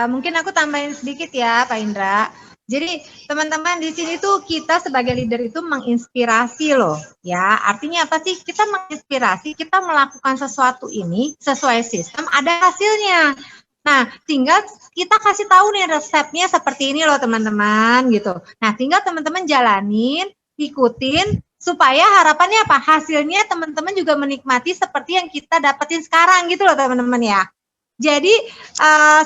Mungkin aku tambahin sedikit ya, Pak Indra. Jadi teman-teman di sini tuh kita sebagai leader itu menginspirasi loh, ya. Artinya apa sih? Kita menginspirasi, kita melakukan sesuatu ini sesuai sistem, ada hasilnya. Nah, tinggal kita kasih tahu nih resepnya seperti ini loh teman-teman gitu. Nah, tinggal teman-teman jalanin, ikutin, supaya harapannya apa? Hasilnya teman-teman juga menikmati seperti yang kita dapetin sekarang gitu loh teman-teman ya. Jadi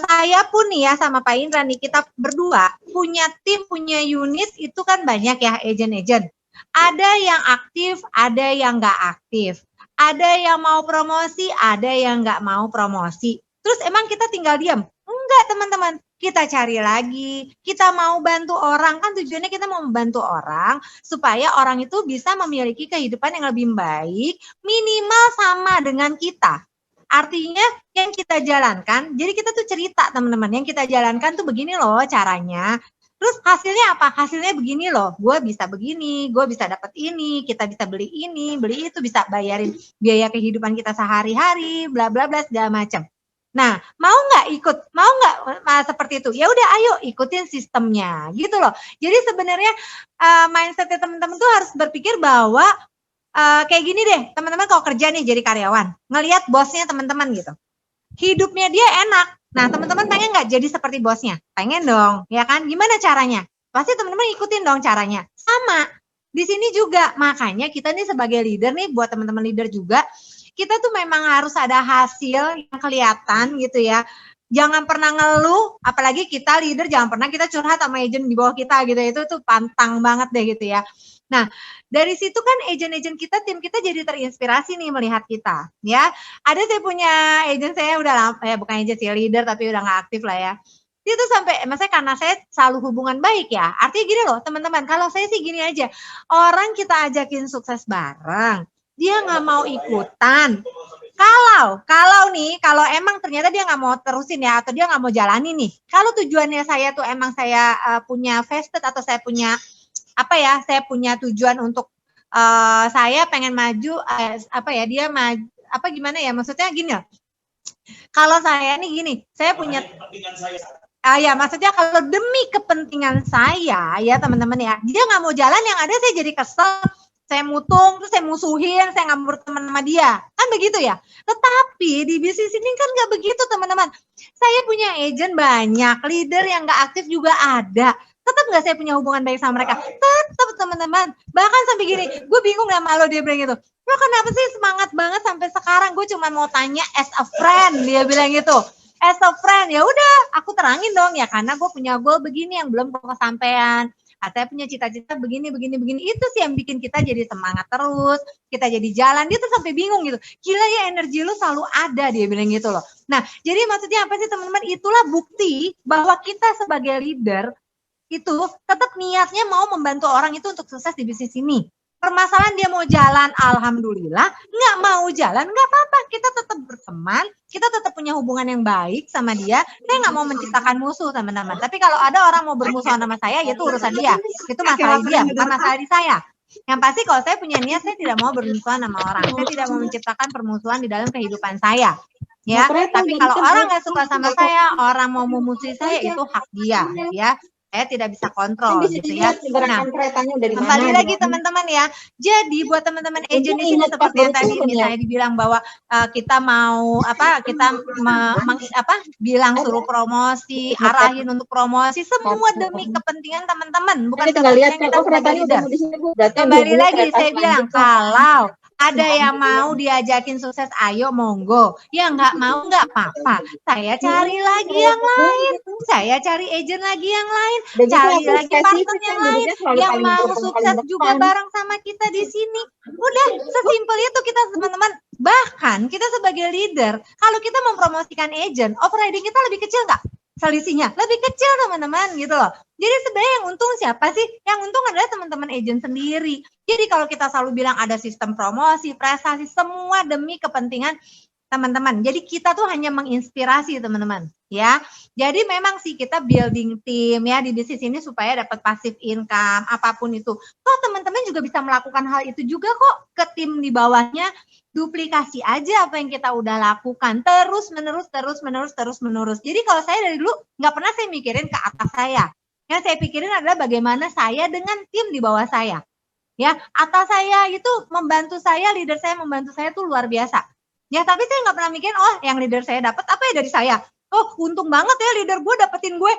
saya pun nih ya sama Pak Indra nih, kita berdua punya tim, punya unit itu kan banyak ya, agent-agent. Ada yang aktif, ada yang nggak aktif. Ada yang mau promosi, ada yang nggak mau promosi. Terus emang kita tinggal diam? Enggak teman-teman, kita cari lagi, kita mau bantu orang, kan tujuannya kita mau membantu orang supaya orang itu bisa memiliki kehidupan yang lebih baik, minimal sama dengan kita. Artinya yang kita jalankan, jadi kita tuh cerita teman-teman, yang kita jalankan tuh begini loh caranya. Terus hasilnya apa? Hasilnya begini loh, gue bisa begini, gue bisa dapat ini, kita bisa beli ini, beli itu, bisa bayarin biaya kehidupan kita sehari-hari, bla bla bla segala macam. Nah, mau nggak ikut? Mau nggak seperti itu? Ya udah, ayo ikutin sistemnya, gitu loh. Jadi sebenarnya mindsetnya teman-teman tuh harus berpikir bahwa kayak gini deh, teman-teman kalau kerja nih jadi karyawan, ngelihat bosnya teman-teman gitu, hidupnya dia enak. Nah, teman-teman pengen nggak jadi seperti bosnya? Pengen dong, ya kan? Gimana caranya? Pasti teman-teman ikutin dong caranya. Sama di sini juga, makanya kita nih sebagai leader nih, buat teman-teman leader juga, kita tuh memang harus ada hasil yang kelihatan gitu ya. Jangan pernah ngeluh, apalagi kita leader jangan pernah kita curhat sama agent di bawah kita gitu. Itu tuh pantang banget deh gitu ya. Nah, dari situ kan agent-agent kita, tim kita jadi terinspirasi nih melihat kita, ya. Ada saya punya agent saya udah lama, bukan agent sih, leader tapi udah nggak aktif lah ya. Dia tuh sampai, maksudnya karena saya selalu hubungan baik ya. Artinya gini loh teman-teman, kalau saya sih gini aja, orang kita ajakin sukses bareng, dia nggak mau ikutan. Kalau emang ternyata dia nggak mau terusin ya, atau dia nggak mau jalani nih. Kalau tujuannya saya tuh emang saya punya vested atau saya punya saya punya tujuan untuk saya pengen maju, dia maju, gimana ya, maksudnya gini loh. Kalau saya nih gini, saya punya maksudnya kalau demi kepentingan saya ya teman-teman ya, dia nggak mau jalan, yang ada saya jadi kesel, saya mutung, terus saya musuhin, saya nggak mau berteman sama dia, kan begitu ya. Tetapi di bisnis ini kan nggak begitu teman-teman. Saya punya agent banyak, leader yang nggak aktif juga ada. Tetap nggak saya punya hubungan baik sama mereka? Tetap teman-teman. Bahkan sampai gini, gue bingung sama lo, dia bilang gitu. Lo kenapa sih semangat banget sampai sekarang? Gue cuma mau tanya as a friend, dia bilang gitu. As a friend, ya udah, aku terangin dong ya, karena gue punya goal begini yang belum kesampaian. Saya punya cita-cita begini. Itu sih yang bikin kita jadi semangat terus, kita jadi jalan. Dia tuh sampai bingung gitu. Gila ya, energi lu selalu ada, dia bilang gitu loh. Nah, jadi maksudnya apa sih teman-teman? Itulah bukti bahwa kita sebagai leader itu tetap niatnya mau membantu orang itu untuk sukses di bisnis ini. Permasalahan dia mau jalan, alhamdulillah. Nggak mau jalan, nggak apa-apa. Kita tetap berteman, kita tetap punya hubungan yang baik sama dia. Saya nggak mau menciptakan musuh, teman-teman. Tapi kalau ada orang mau bermusuhan sama saya, ya itu urusan dia. Itu masalah dia, bukan masalah di saya. Yang pasti kalau saya punya niat, saya tidak mau bermusuhan sama orang. Saya tidak mau menciptakan permusuhan di dalam kehidupan saya. Ya, tapi kalau orang nggak suka sama saya, orang mau memusuhi saya, itu hak dia, ya. Saya tidak bisa kontrol gitu ya. Nah, kembali lagi teman-teman ya. Jadi buat teman-teman agent di sini seperti yang tadi misalnya dibilang bahwa kita mau bilang suruh promosi, arahin untuk promosi, semua demi kepentingan teman-teman, bukan kepentingan kita sebagai leader. Kembali lagi saya bilang, kalau ada yang mau diajakin sukses, ayo monggo. Ya nggak mau nggak apa-apa. Saya cari lagi yang lain. Saya cari agent lagi yang lain. Cari lagi partner yang lain yang mau sukses juga bareng sama kita di sini. Udah, sesimpel itu kita teman-teman. Bahkan kita sebagai leader, kalau kita mempromosikan agent, overriding kita lebih kecil nggak? Selisihnya lebih kecil teman-teman gitu loh. Jadi sebenarnya yang untung siapa sih? Yang untung adalah teman-teman agent sendiri. Jadi kalau kita selalu bilang ada sistem promosi, prestasi, semua demi kepentingan teman-teman. Jadi kita tuh hanya menginspirasi teman-teman, ya. Jadi memang sih kita building tim ya di bisnis ini supaya dapat passive income apapun itu. Toh teman-teman juga bisa melakukan hal itu juga kok ke tim di bawahnya. Duplikasi aja apa yang kita udah lakukan terus menerus. Jadi kalau saya dari dulu nggak pernah saya mikirin ke atas saya. Yang saya pikirin adalah bagaimana saya dengan tim di bawah saya. Ya, atas saya itu membantu saya, leader saya membantu saya tuh luar biasa. Ya, tapi saya nggak pernah mikirin, oh yang leader saya dapat apa ya dari saya. Oh, untung banget ya leader gue dapetin gue.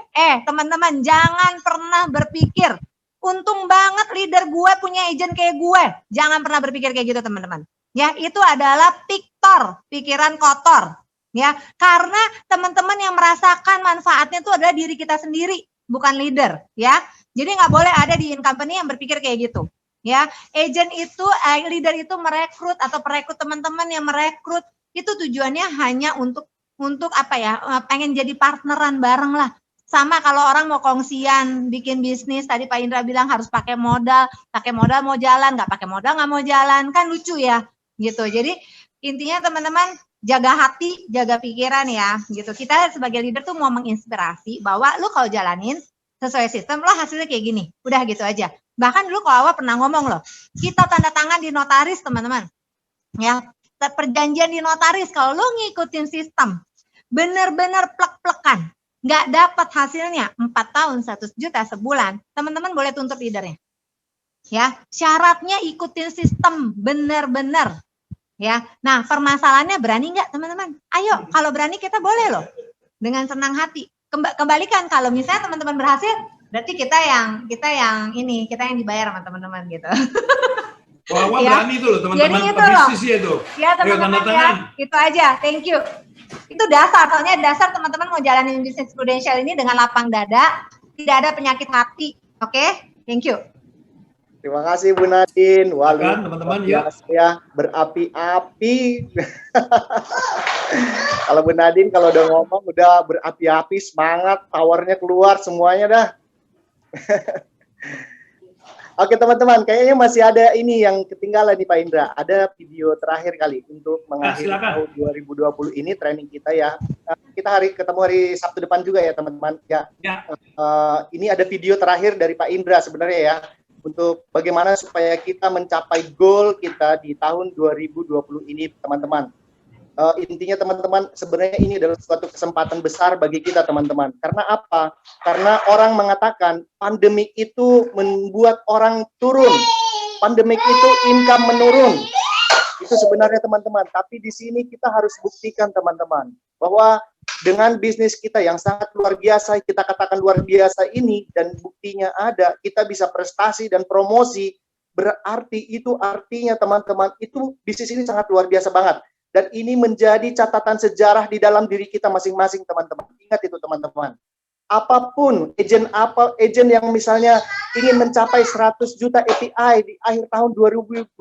Teman-teman, jangan pernah berpikir untung banget leader gue punya agent kayak gue. Jangan pernah berpikir kayak gitu teman-teman. Ya, itu adalah pikiran kotor. Ya, karena teman-teman yang merasakan manfaatnya itu adalah diri kita sendiri, bukan leader. Ya, jadi nggak boleh ada di company yang berpikir kayak gitu. Ya, agent itu, leader itu merekrut atau perekrut teman-teman yang merekrut itu tujuannya hanya untuk pengen jadi partneran bareng lah. Sama kalau orang mau kongsian bikin bisnis, tadi Pak Indra bilang harus pakai modal mau jalan, nggak pakai modal nggak mau jalan, kan lucu ya. Gitu. Jadi intinya teman-teman jaga hati, jaga pikiran ya, gitu. Kita sebagai leader tuh mau menginspirasi bahwa lu kalau jalanin sesuai sistem, lo hasilnya kayak gini. Udah gitu aja. Bahkan dulu kalau awal pernah ngomong loh, kita tanda tangan di notaris teman-teman. Ya, perjanjian di notaris kalau lo ngikutin sistem, bener-bener plek-plekan, nggak dapat hasilnya 4 tahun 100 juta sebulan, teman-teman boleh tuntut leadernya. Ya, syaratnya ikutin sistem benar-benar. Ya, nah permasalahannya berani nggak teman-teman? Ayo, kalau berani kita boleh loh, dengan senang hati. Kembalikan kalau misalnya teman-teman berhasil, berarti kita yang dibayar sama teman-teman gitu. Wah, ya. Berani itu loh teman-teman bisnis itu. Ya teman-teman ya, itu aja. Thank you. Itu dasar, soalnya dasar teman-teman mau jalanin bisnis Prudential ini dengan lapang dada, tidak ada penyakit hati. Oke? Thank you. Terima kasih Bu Nadine. Wah, teman-teman, yuk. Ya, berapi-api. Kalau Bu Nadine kalau udah ngomong udah berapi-api, semangat, powernya keluar semuanya dah. Oke teman-teman, kayaknya masih ada ini yang ketinggalan nih Pak Indra. Ada video terakhir kali untuk mengakhiri tahun 2020 ini training kita ya. Kita ketemu hari Sabtu depan juga ya teman-teman. Ya. Ini ada video terakhir dari Pak Indra sebenarnya ya, untuk bagaimana supaya kita mencapai goal kita di tahun 2020 ini teman-teman. Intinya teman-teman, sebenarnya ini adalah suatu kesempatan besar bagi kita teman-teman. Karena apa? Karena orang mengatakan pandemik itu membuat orang turun. Pandemik itu income menurun. Itu sebenarnya teman-teman. Tapi di sini kita harus buktikan teman-teman bahwa dengan bisnis kita yang sangat luar biasa, kita katakan luar biasa ini, dan buktinya ada, kita bisa prestasi dan promosi, berarti itu artinya teman-teman, itu bisnis ini sangat luar biasa banget. Dan ini menjadi catatan sejarah di dalam diri kita masing-masing teman-teman. Ingat itu teman-teman. Apapun, agen yang misalnya ingin mencapai 100 juta API di akhir tahun 2020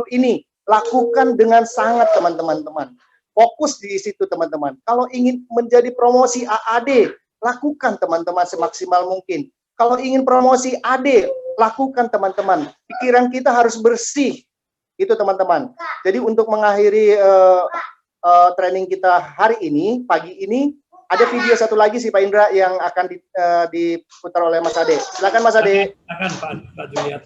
ini, lakukan dengan sangat teman-teman. Fokus di situ teman-teman. Kalau ingin menjadi promosi AAD, lakukan teman-teman semaksimal mungkin. Kalau ingin promosi AD, lakukan teman-teman. Pikiran kita harus bersih. Itu teman-teman. Jadi untuk mengakhiri training kita hari ini, pagi ini, ada video satu lagi sih Pak Indra yang akan diputar oleh Mas Ade. Silakan Mas Ade. Silakan Pak Juliat.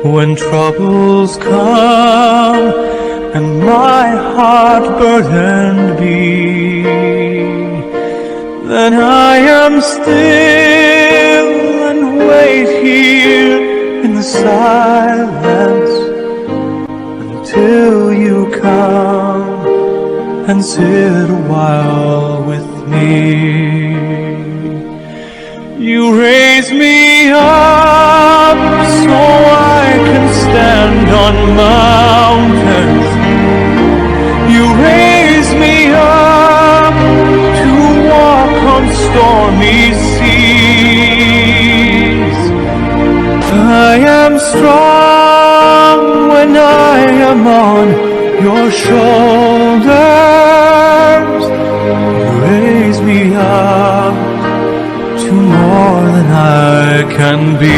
When troubles come and my heart burdened be, then I am still and wait here in the silence until you come and sit a while with me. You raise me up so I can stand on mountains. You raise me up to walk on stormy seas. I am strong when I am on your shoulders. You raise me up to more than I can be.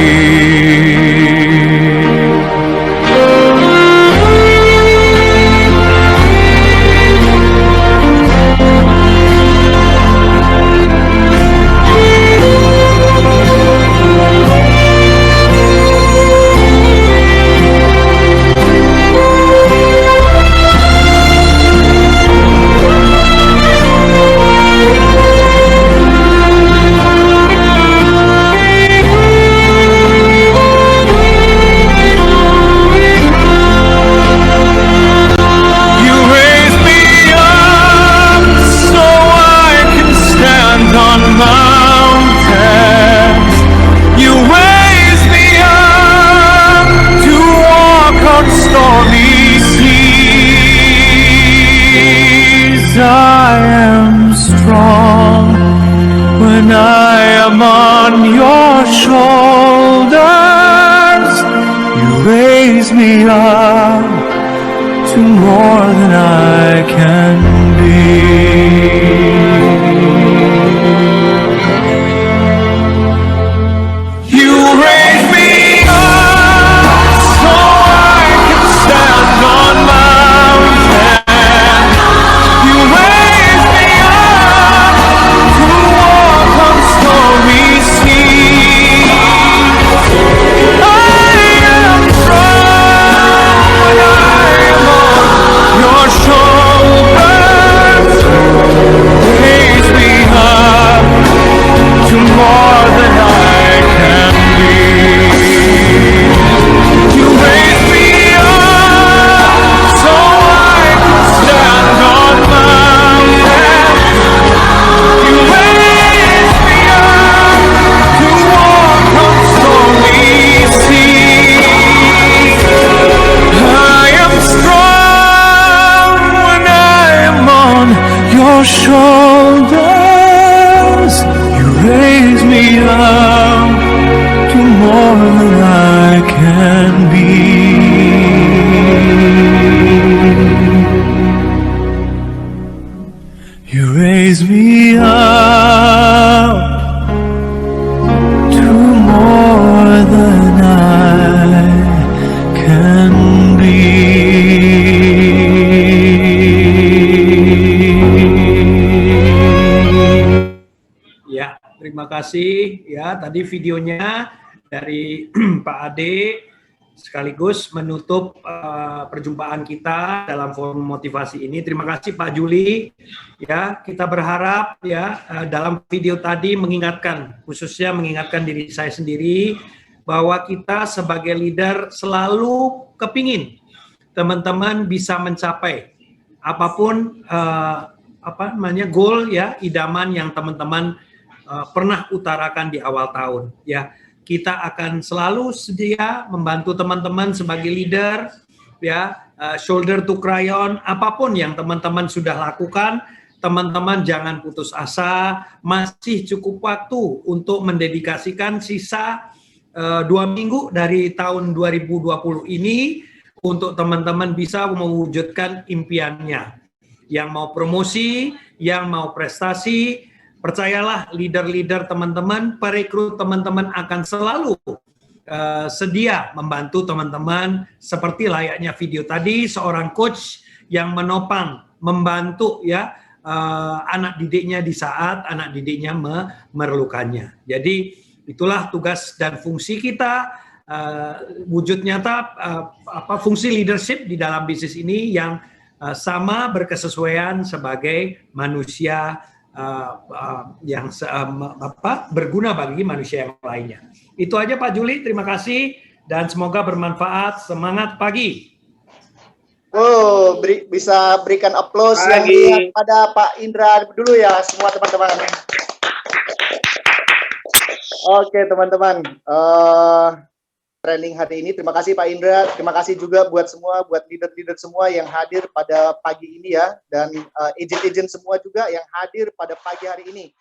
I am strong when I am on your shoulders. You raise me up to more than I can your shoulders, you raise me up to more than I can be. You raise me up to more than I can be. Ya, terima kasih. Ya, tadi videonya dari Pak Ade sekaligus menutup perjumpaan kita dalam forum motivasi ini. Terima kasih Pak Juli. Ya, kita berharap ya dalam video tadi mengingatkan, khususnya mengingatkan diri saya sendiri bahwa kita sebagai leader selalu kepingin teman-teman bisa mencapai apapun goal ya, idaman yang teman-teman pernah utarakan di awal tahun ya. Kita akan selalu sedia membantu teman-teman sebagai leader, ya, shoulder to cry on, apapun yang teman-teman sudah lakukan, teman-teman jangan putus asa, masih cukup waktu untuk mendedikasikan sisa 2 minggu dari tahun 2020 ini untuk teman-teman bisa mewujudkan impiannya. Yang mau promosi, yang mau prestasi, percayalah leader-leader teman-teman, perekrut teman-teman akan selalu sedia membantu teman-teman seperti layaknya video tadi, seorang coach yang menopang, membantu ya anak didiknya di saat anak didiknya memerlukannya. Jadi itulah tugas dan fungsi kita, wujud nyata fungsi leadership di dalam bisnis ini yang sama berkesesuaian sebagai manusia yang berguna bagi manusia yang lainnya. Itu aja Pak Juli, terima kasih dan semoga bermanfaat. Semangat pagi. Oh, bisa berikan aplaus yang lihat pada Pak Indra dulu ya semua teman-teman. Oke teman-teman, training hari ini terima kasih Pak Indra, terima kasih juga buat leader-leader semua yang hadir pada pagi ini ya, dan agent-agent semua juga yang hadir pada pagi hari ini.